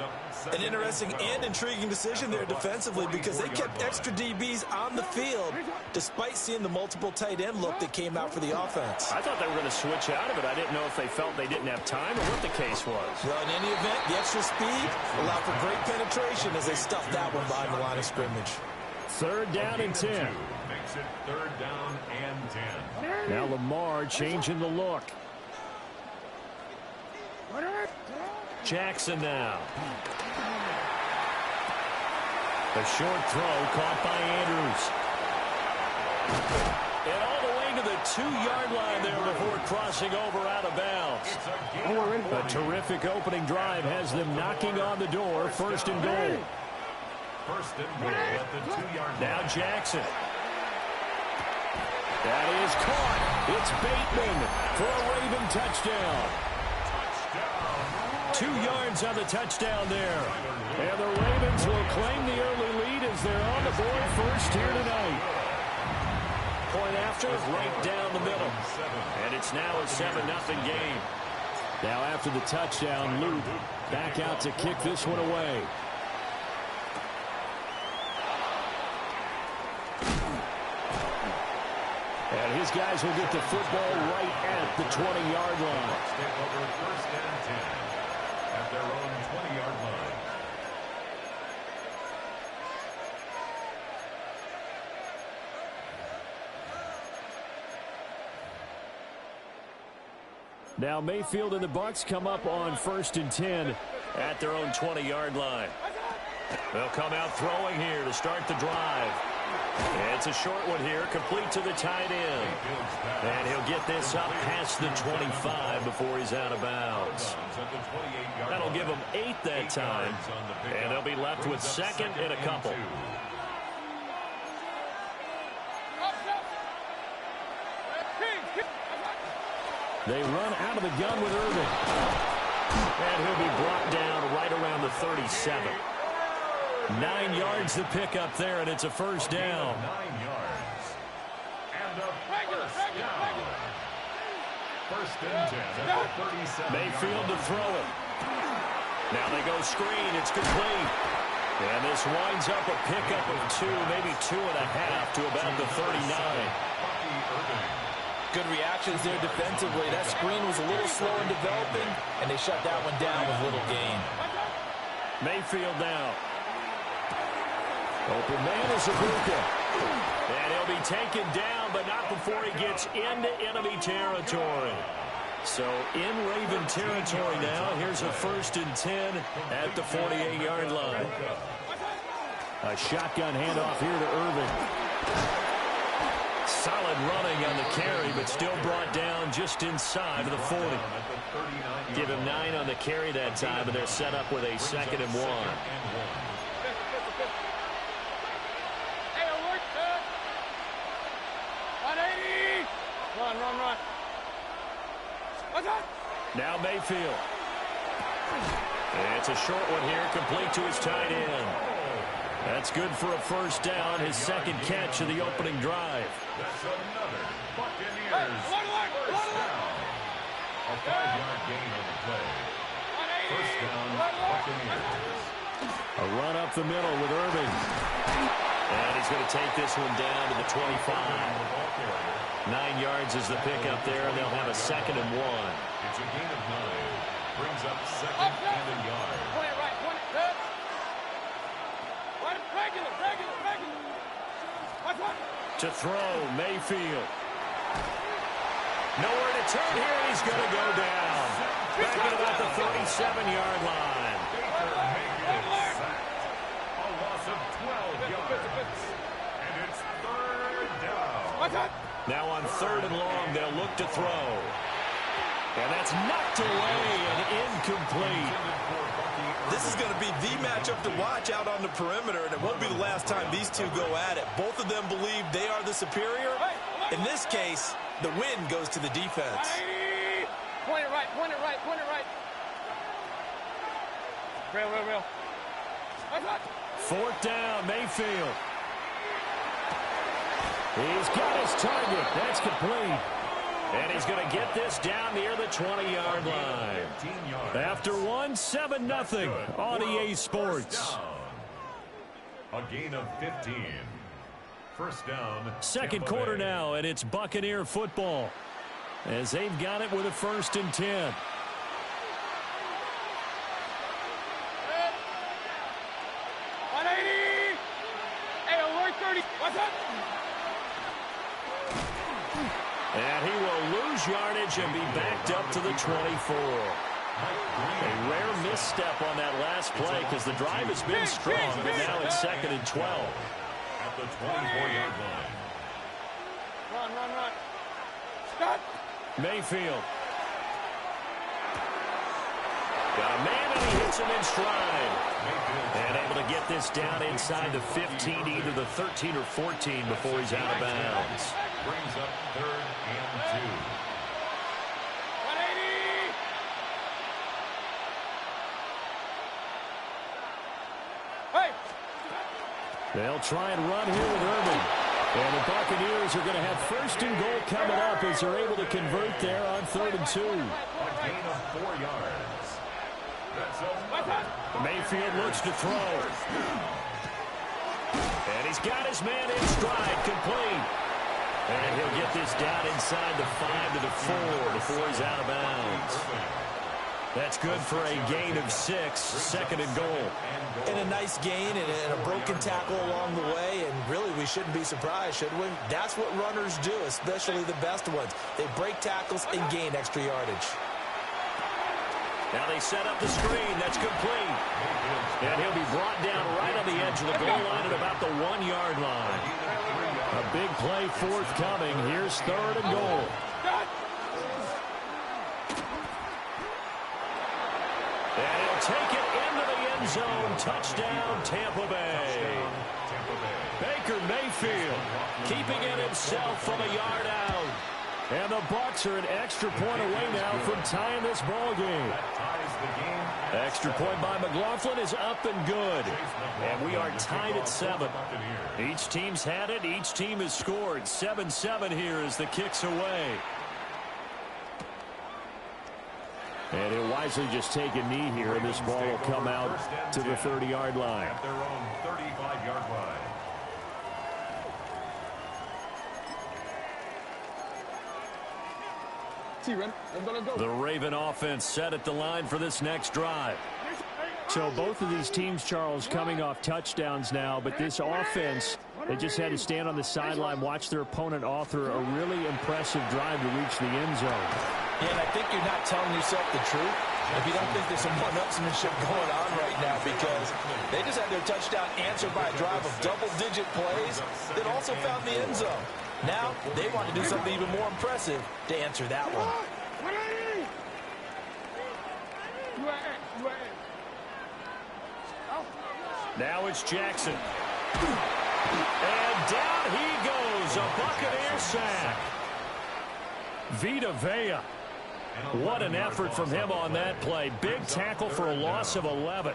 An interesting and intriguing decision there defensively because they kept extra DBs on the field despite seeing the multiple tight end look that came out for the offense. I thought they were going to switch out of it. I didn't know if they felt they didn't have time or what the case was. Well, in any event, the extra speed allowed for great penetration as they stuffed that one behind the line of scrimmage. 3rd down and 10. Makes it 3rd down and 10. Now Lamar changing the look. Jackson now. A short throw caught by Andrews. And all the way to the 2-yard line there before crossing over out of bounds. A terrific opening drive has them knocking on the door. 1st and goal. 1st and goal at the 2-yard line. Now Jackson. That is caught. It's Bateman for a Raven touchdown. 2 yards on the touchdown there. And the Ravens will claim the early lead as they're on the board first here tonight. Point after, right down the middle. And it's now a 7-0 game. Now after the touchdown, Luke back out to kick this one away. And his guys will get the football right at the 20-yard line. Take over 1st and 10 at their own 20-yard line. Now Mayfield and the Bucs come up on 1st and 10 at their own 20-yard line. They'll come out throwing here to start the drive. It's a short one here, complete to the tight end. And he'll get this up past the 25 before he's out of bounds. That'll give them 8 that time. And they'll be left with 2nd and a couple. They run out of the gun with Irvin. And he'll be brought down right around the 37. 9 yards to pick up there, and it's a 1st down. 9 yards. And a 1st down. 1st and 10 at the 37. Mayfield to throw it. Now they go screen. It's complete. And this winds up a pickup of 2, maybe 2.5 to about the 39. Good reactions there defensively. That screen was a little slow in developing, and they shut that one down with little gain. Mayfield now. Open man is Ibuka. And he'll be taken down, but not before he gets into enemy territory. So in Raven territory now. Here's a 1st and 10 at the 48-yard line. A shotgun handoff here to Irvin. Solid running on the carry, but still brought down just inside of the 40. Give him 9 on the carry that time, and they're set up with a 2nd and 1. Run. Now Mayfield. And it's a short one here, complete to his tight end. That's good for a first down, his second catch of the opening drive. That's another Buccaneers first down. A 5-yard gain on the play. First down, Buccaneers. A run up the middle with Irving. And he's going to take this one down to the 25. 9 yards is the pickup there, and they'll have a 2nd and 1. It's a gain of 9. Brings up 2nd and a yard. Point it right, point it good. Regular. To throw, Mayfield. Nowhere to turn here, and he's going to go down. Back at about the 47-yard line. Mayfield sacked. A loss of 12 yards. And it's 3rd down. Now on 3rd and long, they'll look to throw. And that's knocked away and incomplete. This is going to be the matchup to watch out on the perimeter, and it won't be the last time these two go at it. Both of them believe they are the superior. In this case, the win goes to the defense. Point it right. Real. 4th down, Mayfield. He's got his target. That's complete. And he's going to get this down near the 20-yard line. After 7-0 on EA Sports. A gain of 15. First down. Second quarter now, and it's Buccaneer football as they've got it with a 1st and 10. And he will lose yardage and be backed up to the 24. A rare misstep on that last play because the drive has been strong, but now it's 2nd and 12. At the 24-yard line. Run. Stop. Mayfield. Got a man, and he hits him in stride. And able to get this down inside the 15, either the 13 or 14 before he's out of bounds. Brings up 3rd and 2. 180. Hey. They'll try and run here with Irving. And the Buccaneers are going to have 1st and goal coming up as they're able to convert there on 3rd and 2. A gain of 4 yards. That's a Mayfield looks to throw. And he's got his man in stride, complete. And he'll get this down inside the 5 to the 4 before he's out of bounds. That's good for a gain of 6, 2nd and goal. And a nice gain and a broken tackle along the way, and really we shouldn't be surprised, should we? That's what runners do, especially the best ones. They break tackles and gain extra yardage. Now they set up the screen. That's complete. And he'll be brought down right on the edge of the goal line at about the 1-yard line. A big play forthcoming. Here's 3rd and goal. And he'll take it into the end zone. Touchdown, Tampa Bay. Baker Mayfield keeping it himself from a yard out. And the Bucs are an extra point away now from tying this ball game. Extra point by McLaughlin is up and good. And we are tied at 7. Each team's had it. Each team has scored. 7-7 here as the kick's away. And he'll wisely just take a knee here, and this ball will come out to the 30-yard line. At their own 35-yard line. The Raven offense set at the line for this next drive. So both of these teams, Charles, coming off touchdowns now, but this offense, they just had to stand on the sideline, watch their opponent author a really impressive drive to reach the end zone. Yeah, and I think you're not telling yourself the truth if you don't think there's some one-upsmanship going on right now, because they just had their touchdown answered by a drive of double-digit plays that also found the end zone. Now they want to do something even more impressive to answer that one. Now it's Jackson. And down he goes. A Buccaneer sack. Vita Vea. What an effort from him on that play. Big tackle for a loss of 11.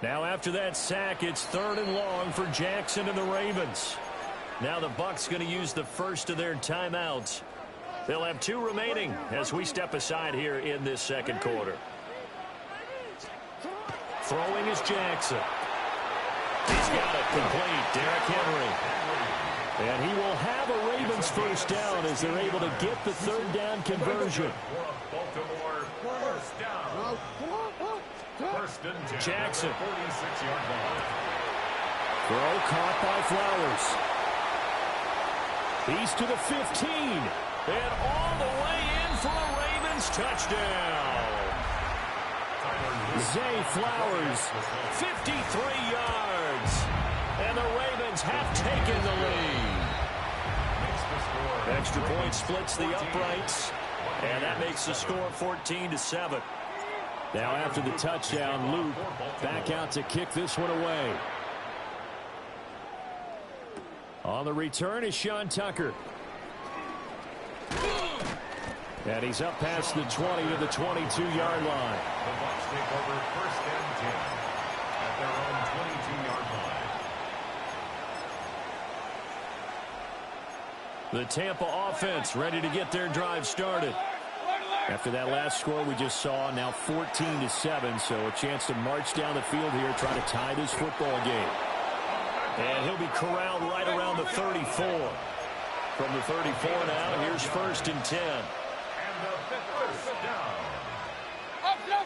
Now after that sack, it's 3rd and long for Jackson and the Ravens. Now the Bucs going to use the first of their timeouts. They'll have 2 remaining as we step aside here in this second quarter. Throwing is Jackson. He's got it complete. Derrick Henry. And he will have a Ravens first down as they're able to get the 3rd down conversion. Jackson. Throw caught by Flowers. He's to the 15. And all the way in for a Ravens touchdown. Zay Flowers, 53 yards. And the Ravens have taken the lead. Extra point splits the uprights. And that makes the score 14-7. Now after the touchdown, Luke back out to kick this one away. On the return is Sean Tucker. And he's up past the 20 to the 22-yard line. The Bucs take over 1st and 10 at their own 22-yard line. The Tampa offense ready to get their drive started. After that last score we just saw, now 14-7, so a chance to march down the field here, try to tie this football game. And he'll be corralled right around the 34. From the 34 now, here's 1st and 10. And the first down.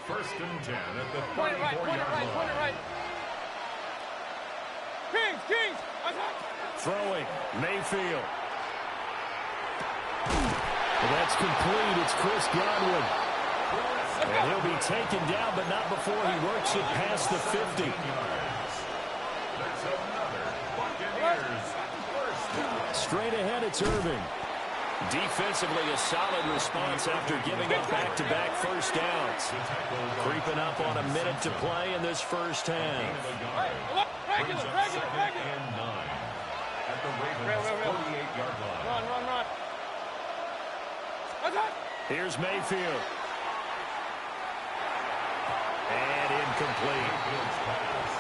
1st and 10 at the 34-yard line. Point it right. Kings. Throwing, Mayfield. Well, that's complete. It's Chris Godwin. And he'll be taken down, but not before he works it past the 50. There's another Buccaneers first down. Straight ahead, it's Irving. Defensively, a solid response after giving up back-to-back first downs. Creeping up on a minute to play in this first half. Brings up 2nd and 9 at the Ravens 48-yard line. Run. Here's Mayfield. And incomplete.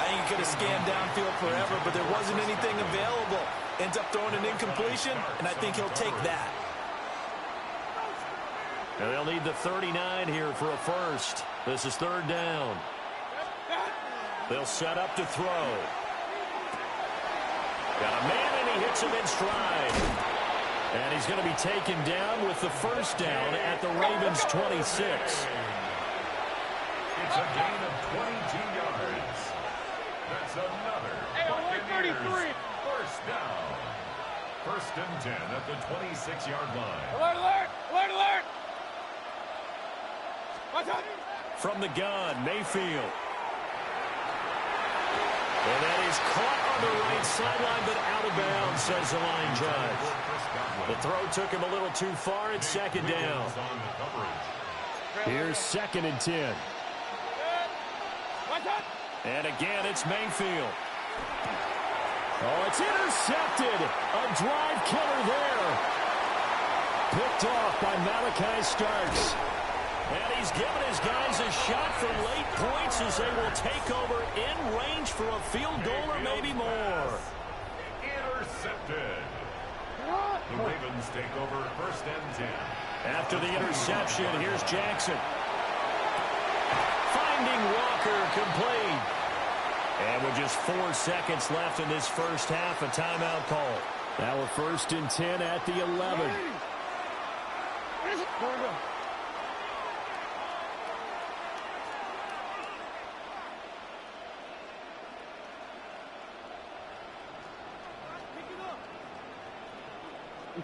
I think he could have scanned downfield forever, but there wasn't anything available. Ends up throwing an incompletion, and I think he'll take that. And they'll need the 39 here for a first. This is 3rd down. They'll set up to throw. Got a man, and he hits him in stride. And he's going to be taken down with the first down at the Ravens' 26. It's a gain of 22 yards. That's another Buccaneers first down. 1st and 10 at the 26-yard line. Alert! From the gun, Mayfield. And that is caught on the right sideline, but out of bounds, says the line judge. The throw took him a little too far. It's 2nd down. Here's 2nd and 10. And again, it's Mayfield. Oh, it's intercepted. A drive killer there. Picked off by Malachi Starks. And he's given his guys a shot for late points as they will take over in range for a field goal or maybe more. Intercepted. The Ravens take over 1st and 10. After the interception, here's Jackson. Finding Walker complete. And with just 4 seconds left in this first half, a timeout call. Now we're 1st and 10 at the 11.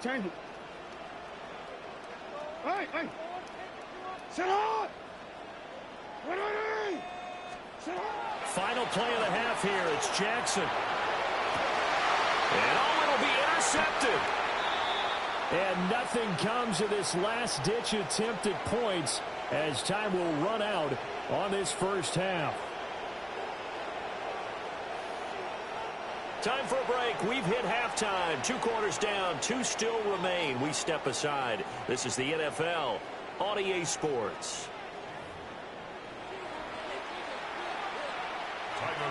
Change it. Hey! Sit on! Ready! Sit on! Final play of the half here. It's Jackson. And it'll be intercepted. And nothing comes of this last-ditch attempt at points as time will run out on this first half. Time for a break. We've hit halftime. 2 quarters down. 2 still remain. We step aside. This is the NFL on EA Sports. Tiger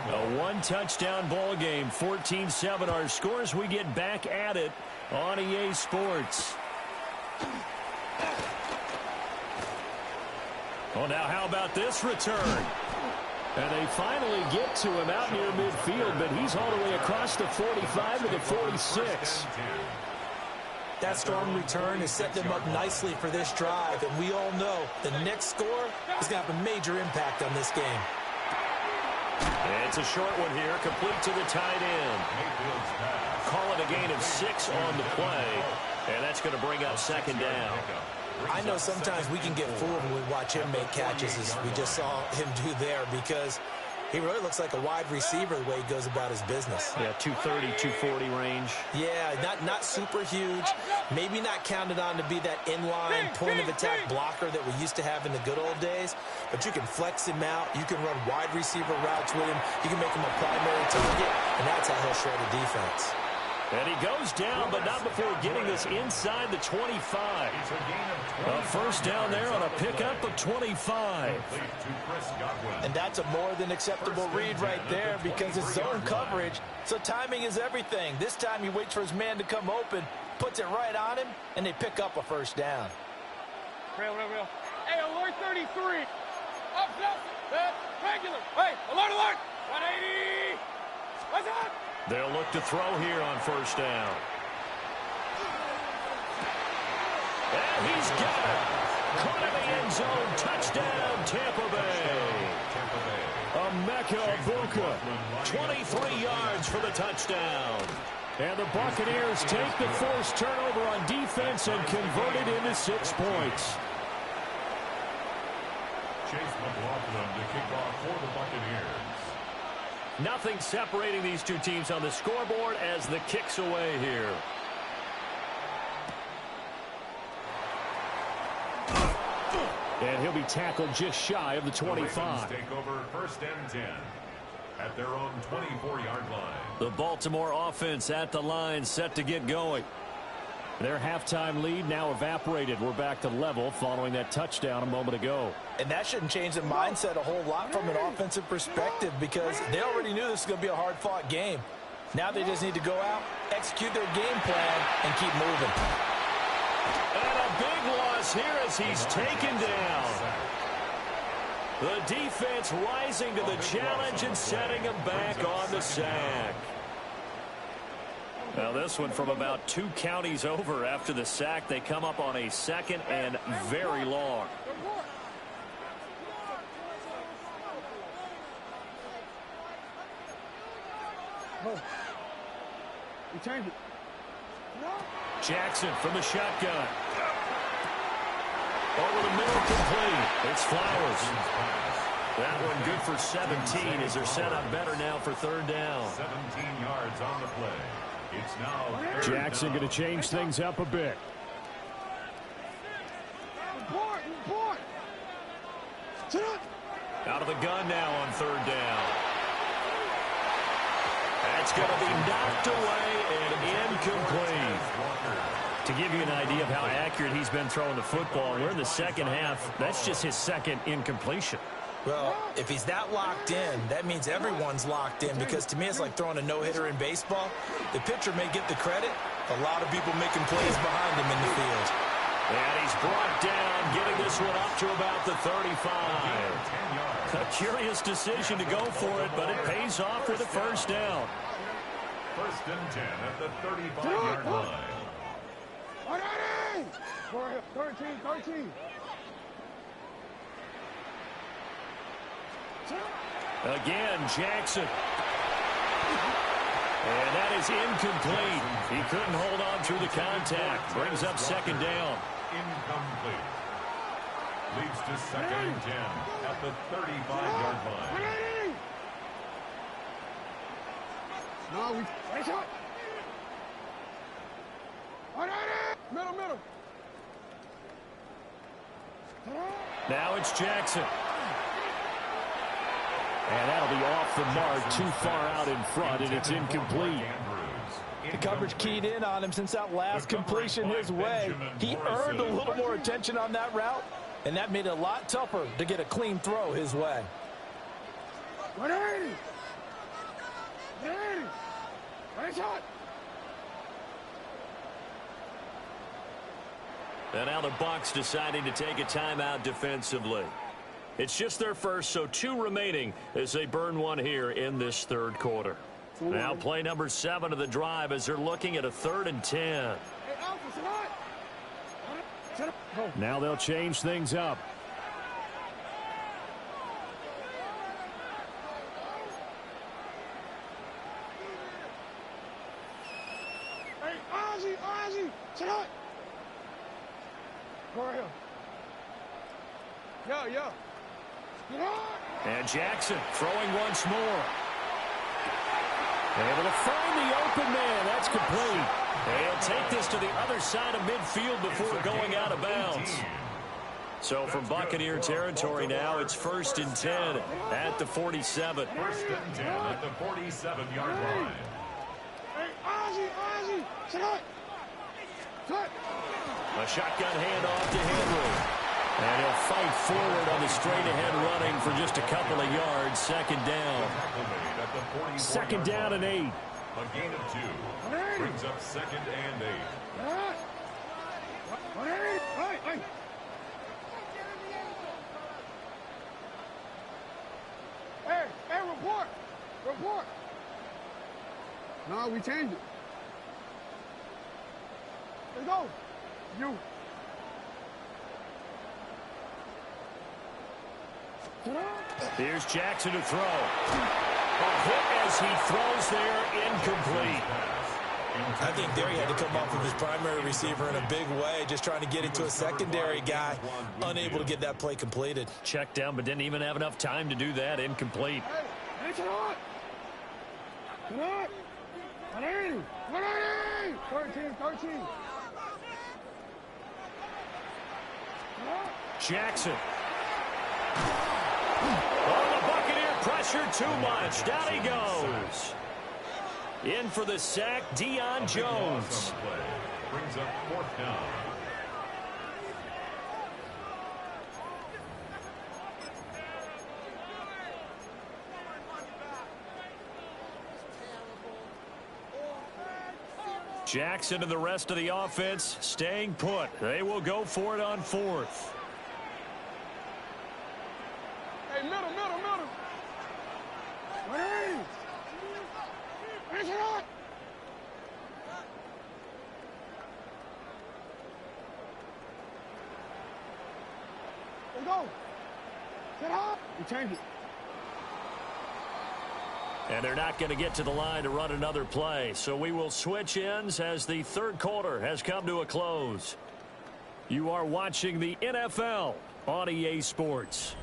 A one-touchdown ball game, 14-7 our scores. We get back at it on EA Sports. Oh, now how about this return? And they finally get to him out near midfield, but he's all the way across the 45 to the 46. That strong return is setting them up nicely for this drive, and we all know the next score is going to have a major impact on this game. It's a short one here, complete to the tight end. Call it a gain of 6 on the play, and that's going to bring up second down. I know sometimes we can get fooled when we watch him make catches, as we just saw him do there, because he really looks like a wide receiver the way he goes about his business. Yeah, 230, 240 range. Yeah, not super huge. Maybe not counted on to be that inline point-of-attack blocker that we used to have in the good old days. But you can flex him out. You can run wide receiver routes with him. You can make him a primary target, and that's how he'll shred a defense. And he goes down, but not before getting this inside the 25. A first down there on a pickup of 25. And that's a more than acceptable read right there because it's zone coverage, so timing is everything. This time he waits for his man to come open, puts it right on him, and they pick up a first down. Real. Hey, alert 33. Up, regular. Hey, alert. 180. What's up? They'll look to throw here on first down. And he's got it. Caught in the end zone. Touchdown, Tampa Bay. Emeka Egbuka. 23 yards for the touchdown. And the Buccaneers take the forced turnover on defense and convert it into 6 points. Chase McLaughlin to kick off for the Buccaneers. Nothing separating these two teams on the scoreboard as the kick's away here. And he'll be tackled just shy of the 25. The take over first and 10 at their own 24-yard line. The Baltimore offense at the line, set to get going. Their halftime lead now evaporated. We're back to level following that touchdown a moment ago. And that shouldn't change the mindset a whole lot from an offensive perspective because they already knew this was going to be a hard-fought game. Now they just need to go out, execute their game plan, and keep moving. And a big loss here as he's taken down. The defense rising to the challenge and setting him back on the sack. Now this one from about 2 counties over after the sack. They come up on a second and very long. Return it. Jackson from the shotgun. Over the middle, complete. It's Flowers. That one good for 17 as they're set up better now for third down. 17 yards on the play. It's now Jackson going to change things up a bit. Out of the gun now on third down. That's going to be knocked away and incomplete. To give you an idea of how accurate he's been throwing the football, we're in the second half. That's just his second incompletion. Well, if he's that locked in, that means everyone's locked in because to me it's like throwing a no-hitter in baseball. The pitcher may get the credit. A lot of people making plays behind him in the field. And he's brought down, getting this one up to about the 35. A curious decision to go for it, but it pays off with a first down. First and 10 at the 35-yard line. 13. Again, Jackson. And that is incomplete. He couldn't hold on through the contact. Brings up second down. Incomplete. Leads to second and 10 at the 35-yard line. No, we face it. Middle. Now it's Jackson. And that'll be off the mark, too far out in front, and it's incomplete. The coverage keyed in on him since that last completion his way. He earned a little more attention on that route, and that made it a lot tougher to get a clean throw his way. 180. 180. Right shot. And now the Bucs deciding to take a timeout defensively. It's just their first, so 2 remaining as they burn one here in this third quarter. Now play number 7 of the drive as they're looking at a 3rd and 10. Now they'll change things up. Hey, Ozzy, sit up. Go right here. Yo. And Jackson throwing once more. Able to find the open man. That's complete. He'll take this to the other side of midfield before going out of bounds. So from Buccaneer territory now, it's 1st and 10 at the 47. 1st and 10 at the 47-yard line. Hey, Ozzy, sit up. A shotgun handoff to Henry. And he'll fight forward on the straight-ahead running for just a couple of yards. 2nd down. 2nd down and 8. A gain of 2. Brings up 2nd and 8. Hey, report. No, we changed it. Let's go. You. Here's Jackson to throw. A hit as he throws there, incomplete. I think there he had to come off of his primary receiver in a big way, just trying to get it to a secondary guy, unable to get that play completed. Checked down, but didn't even have enough time to do that. Incomplete. Hey, get on. 180. 13. Jackson. Oh, the Buccaneer pressure too much. Down he goes. In for the sack, Deion Jones. Brings up 4th down. Jackson and the rest of the offense staying put. They will go for it on 4th. Hey, middle. 180. Finish it up. Let's go. Sit up. We change it. And they're not going to get to the line to run another play. So we will switch ends as the third quarter has come to a close. You are watching the NFL on EA Sports.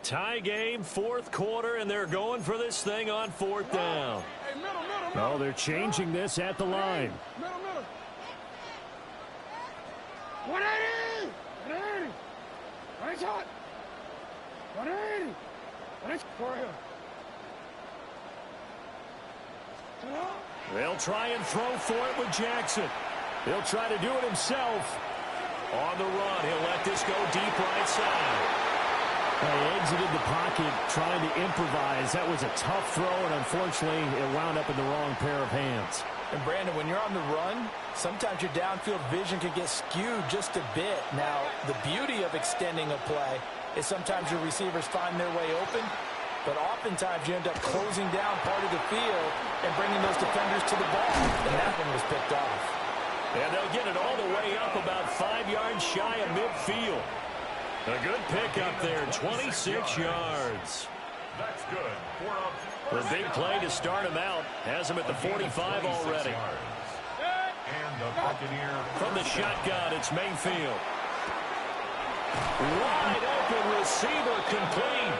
Tie game, 4th quarter, and they're going for this thing on 4th down. Hey, middle. Oh, they're changing this at the line. Middle. 180. Right shot. 180. For him. They'll try and throw for it with Jackson. He'll try to do it himself. On the run, he'll let this go deep right side. He exited the pocket trying to improvise. That was a tough throw, and unfortunately, it wound up in the wrong pair of hands. And, Brandon, when you're on the run, sometimes your downfield vision can get skewed just a bit. Now, the beauty of extending a play is sometimes your receivers find their way open, but oftentimes you end up closing down part of the field and bringing those defenders to the ball. And that one was picked off. And they'll get it all the way up about 5 yards shy of midfield. A good pick up there, 26 yards. That's good. The big play to start him out has him at the 45 already. And the Buccaneer from the shotgun, it's Mayfield. Wide open receiver complete.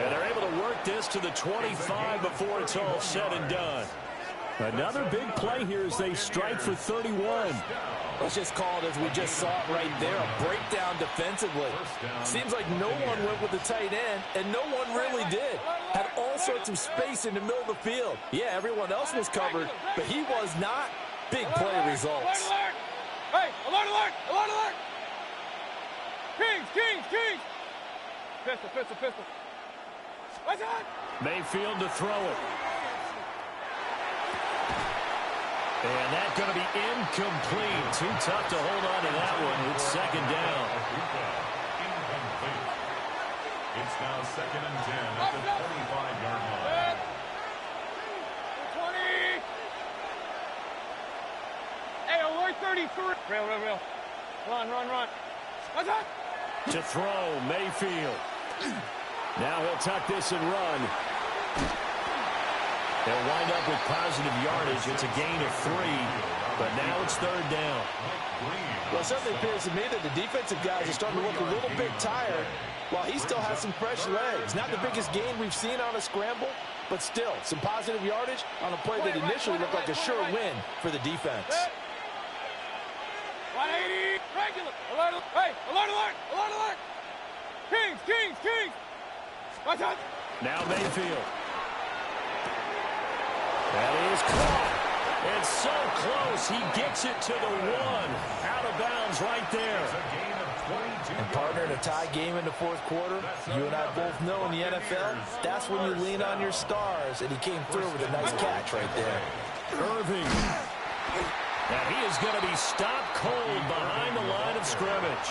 And they're able to work this to the 25 before it's all said and done. Another big play here as they strike for 31. Let's just call it as we just saw it right there, a breakdown defensively. Seems like no one went with the tight end, and no one really did. Had all sorts of space in the middle of the field. Yeah, everyone else was covered, but he was not. Big play results. Hey, alert, alert, alert, alert! Kings, Kings, Kings! Pistol, pistol, pistol. What's that? Mayfield to throw it. And that's going to be incomplete. Too tough to hold on to that one. It's second down. Incomplete. It's now 2nd and 10 at the 25-yard line. 20. Hey, alert 33. Real. Run. What's that? To throw, Mayfield. Now he'll tuck this and run. They'll wind up with positive yardage. It's a gain of 3, but now it's third down. Well, it certainly appears to me that the defensive guys are starting to look a little bit tired while he still has some fresh legs. Not the biggest gain we've seen on a scramble, but still some positive yardage on a play that initially looked like a sure win for the defense. 180. Regular. Alert. Hey, alert. Kings. What's that? Now Mayfield. That is caught. It's so close. He gets it to the 1. Out of bounds right there. And partner, in a tie game in the fourth quarter, you and I both know in the NFL, that's when you lean on your stars, and he came through with a nice catch right there. Irving. And he is going to be stopped cold behind the line of scrimmage.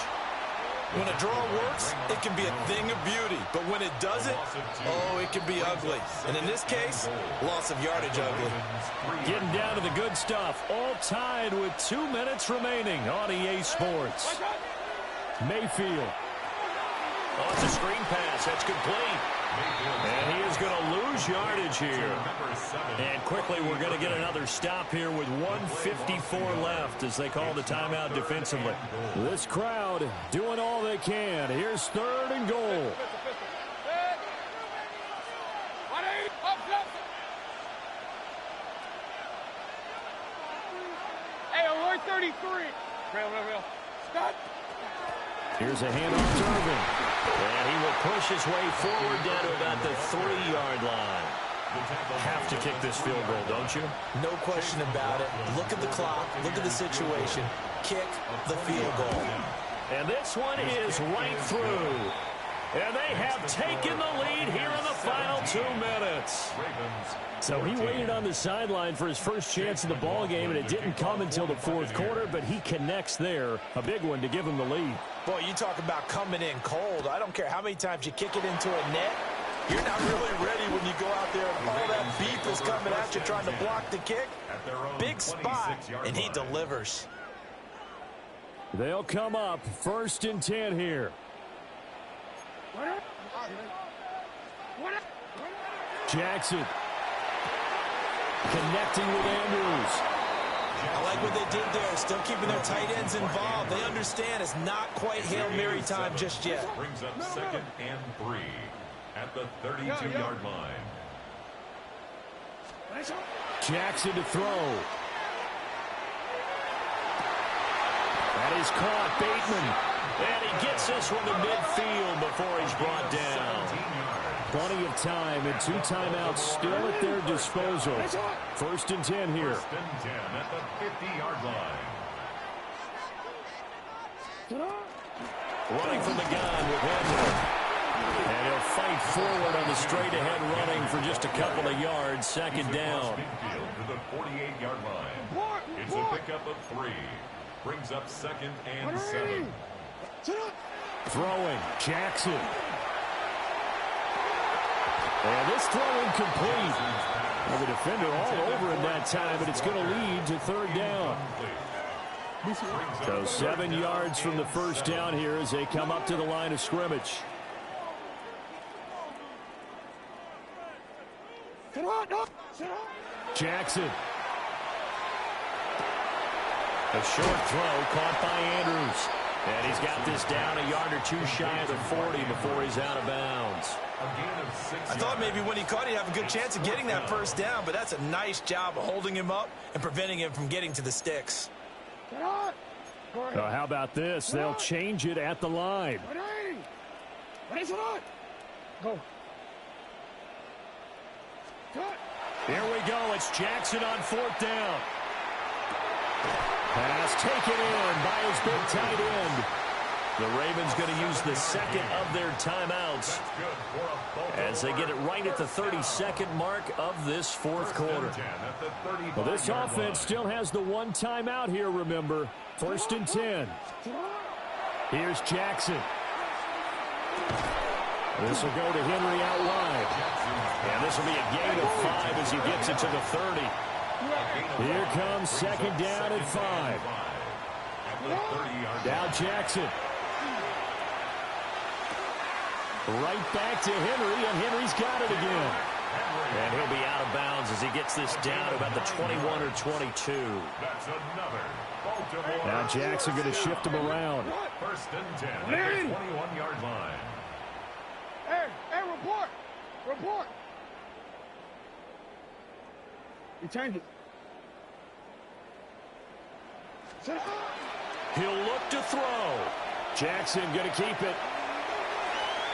When a draw works, it can be a thing of beauty. But when it doesn't, oh, it can be ugly. And in this case, loss of yardage ugly. Getting down to the good stuff. All tied with 2 minutes remaining on EA Sports. Mayfield. Oh, it's a screen pass. That's complete. And he is going to lose yardage here. And quickly, we're going to get another stop here with 1:54 left as they call the timeout defensively. This crowd doing all they can. Here's 3rd and goal. Hey, alert 33. Real. Stop. Here's a handoff to Irving. And he will push his way forward down to about the 3-yard line. Have to kick this field goal, don't you? No question about it. Look at the clock. Look at the situation. Kick the field goal. And this one is right through. And they have taken the lead here in the final 2 minutes. So he waited on the sideline for his first chance in the ball game, and it didn't come until the fourth quarter, but he connects there. A big one to give him the lead. Boy, you talk about coming in cold. I don't care how many times you kick it into a net. You're not really ready when you go out there and all that beef is coming at you trying to block the kick. Big spot, and he delivers. They'll come up 1st and 10 here. Jackson connecting with Andrews. I like what they did there, still keeping their tight ends involved. They understand it's not quite Hail Mary time just yet. Brings up 2nd and 3 at the 32-yard line. Jackson to throw. That is caught. Bateman. And he gets this one to midfield before he's brought down. Plenty of time and 2 timeouts still at their disposal. 1st and 10 here. 1st and 10 at the 50-yard line. Running from the gun with Henry. And he'll fight forward on the straight-ahead running for just a couple of yards. 2nd down. To the 48-yard line. It's a pickup of 3. Brings up 2nd and 7. Throwing. Jackson. And this throw incomplete. Well, the defender all over him that time, but it's going to lead to 3rd down. So 7 yards from the first down here as they come up to the line of scrimmage. Jackson. A short throw caught by Andrews. And he's got this down a yard or two shy of the 40 before he's out of bounds. I thought maybe when he caught, he'd have a good chance of getting that first down, but that's a nice job of holding him up and preventing him from getting to the sticks. How about this? They'll change it at the line. Go. Here we go. It's Jackson on 4th down. Pass taken in by his big tight end. The Ravens going to use the second of their timeouts as they get it right at the 32nd mark of this fourth quarter. Well, this offense still has the one timeout here, remember. 1st and 10. Here's Jackson. This will go to Henry out wide. And this will be a gain of 5 as he gets it to the 30. Here comes 2nd down and 5. Now Jackson. Right back to Henry, and Henry's got it again. And he'll be out of bounds as he gets this down to about the 21 or 22. Now Jackson going to shift him around. 1st and 10 at the 21-yard line. Hey, report. Report. You change it. He'll look to throw. Jackson going to keep it.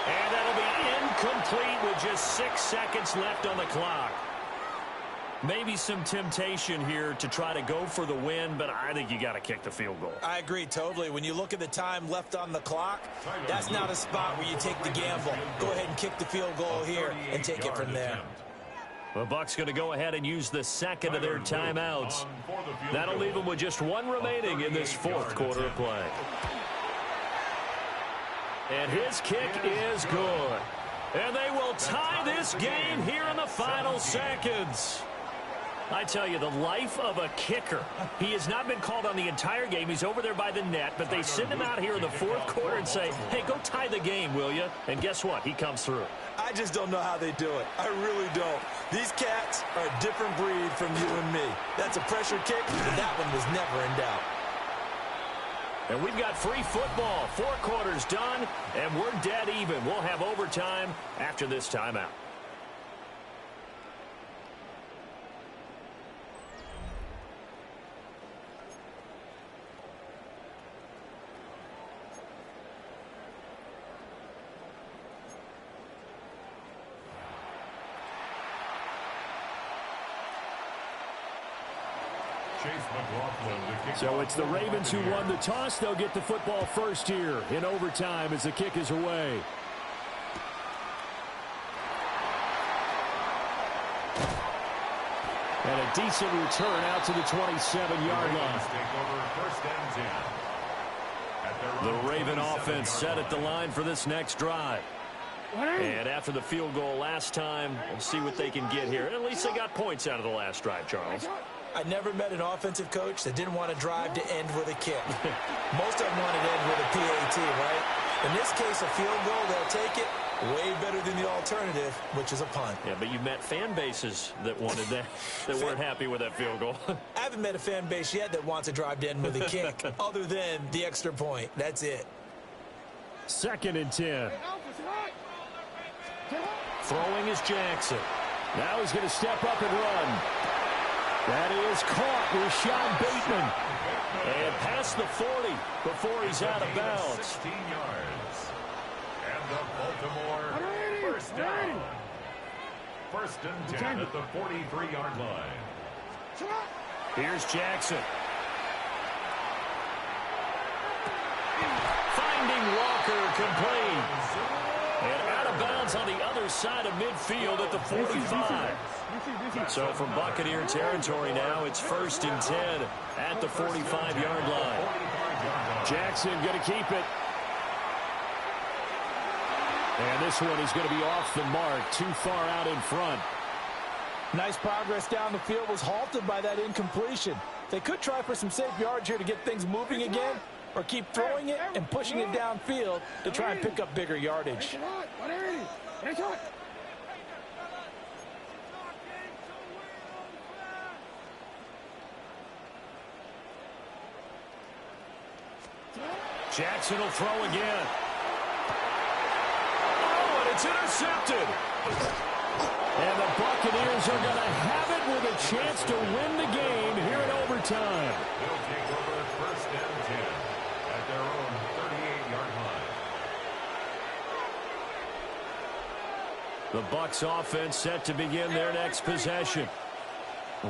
And that'll be incomplete with just 6 seconds left on the clock. Maybe some temptation here to try to go for the win, but I think you got to kick the field goal. I agree totally. When you look at the time left on the clock, that's not a spot where you take the gamble. Go ahead and kick the field goal here and take it from there. The Bucs going to go ahead and use the second of their timeouts. That'll leave them with just one remaining in this fourth quarter of play. And his kick is good. And they will tie this game here in the final seconds. I tell you, the life of a kicker. He has not been called on the entire game. He's over there by the net, but they send him out here in the fourth quarter and say, hey, go tie the game, will you? And guess what? He comes through. I just don't know how they do it. I really don't. These cats are a different breed from you and me. That's a pressure kick, and that one was never in doubt. And we've got free football. 4 quarters done, and we're dead even. We'll have overtime after this timeout. So it's the Ravens who won the toss. They'll get the football first here in overtime as the kick is away. And a decent return out to the 27-yard line. The Raven offense set at the line for this next drive. And after the field goal last time, we'll see what they can get here. At least they got points out of the last drive, Charles. I never met an offensive coach that didn't want to drive to end with a kick. Most of them wanted to end with a PAT, right? In this case, a field goal, they'll take it. Way better than the alternative, which is a punt. Yeah, but you met fan bases that wanted that, that weren't happy with that field goal. I haven't met a fan base yet that wants to drive to end with a kick, other than the extra point. That's it. 2nd and 10. Throwing is Jackson. Now he's going to step up and run. That is caught. Rashad Bateman. And past the 40 before he's out of bounds. 16 yards. And the Baltimore first down. 1st and 10 at the 43-yard line. Here's Jackson. Finding Walker complete. And out of bounds on the other side of midfield at the 45. So from Buccaneer territory now, it's 1st and 10 at the 45-yard line. Jackson going to keep it. And this one is going to be off the mark, too far out in front. Nice progress down the field was halted by that incompletion. They could try for some safe yards here to get things moving again, or keep throwing it and pushing it downfield to try and pick up bigger yardage. Jackson will throw again. Oh, and it's intercepted. And the Buccaneers are going to have it with a chance to win the game here in overtime. They'll take over first and 10 at their own 38-yard line. The Bucs offense set to begin their next possession.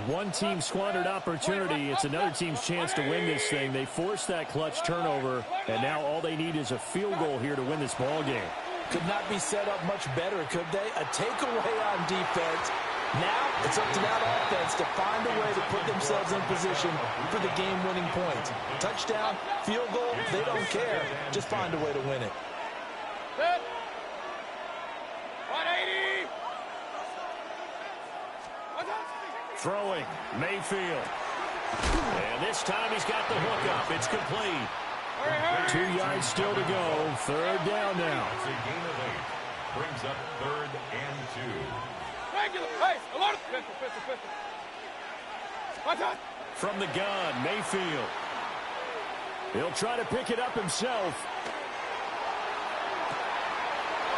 One team squandered opportunity. It's another team's chance to win this thing. They forced that clutch turnover, and now all they need is a field goal here to win this ball game. Could not be set up much better, could they? A takeaway on defense. Now it's up to that offense to find a way to put themselves in position for the game-winning points. Touchdown, field goal, they don't care. Just find a way to win it. 180. Throwing, Mayfield. And this time he's got the hook up. It's complete. 2 yards still to go. Third down now. It's a gain of 8. Brings up 3rd and 2. Hey, alert! Pistol. Watch out! From the gun, Mayfield. He'll try to pick it up himself.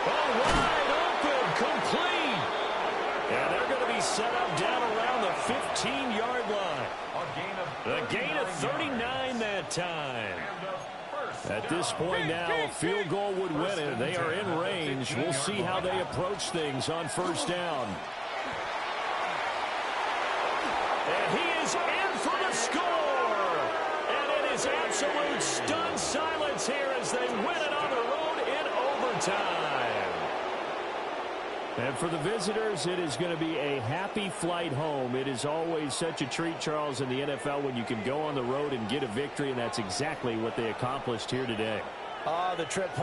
Oh, wide open, complete. And they're going to be set up down around the 15-yard line. A gain of 39 that time. At this point now, a field goal would win it. They are in range. We'll see how they approach things on first down. And he is in for the score. And it is absolute stunned silence here as they win it on the road in overtime. And for the visitors, it is going to be a happy flight home. It is always such a treat, Charles, in the NFL when you can go on the road and get a victory, and that's exactly what they accomplished here today. The trip home.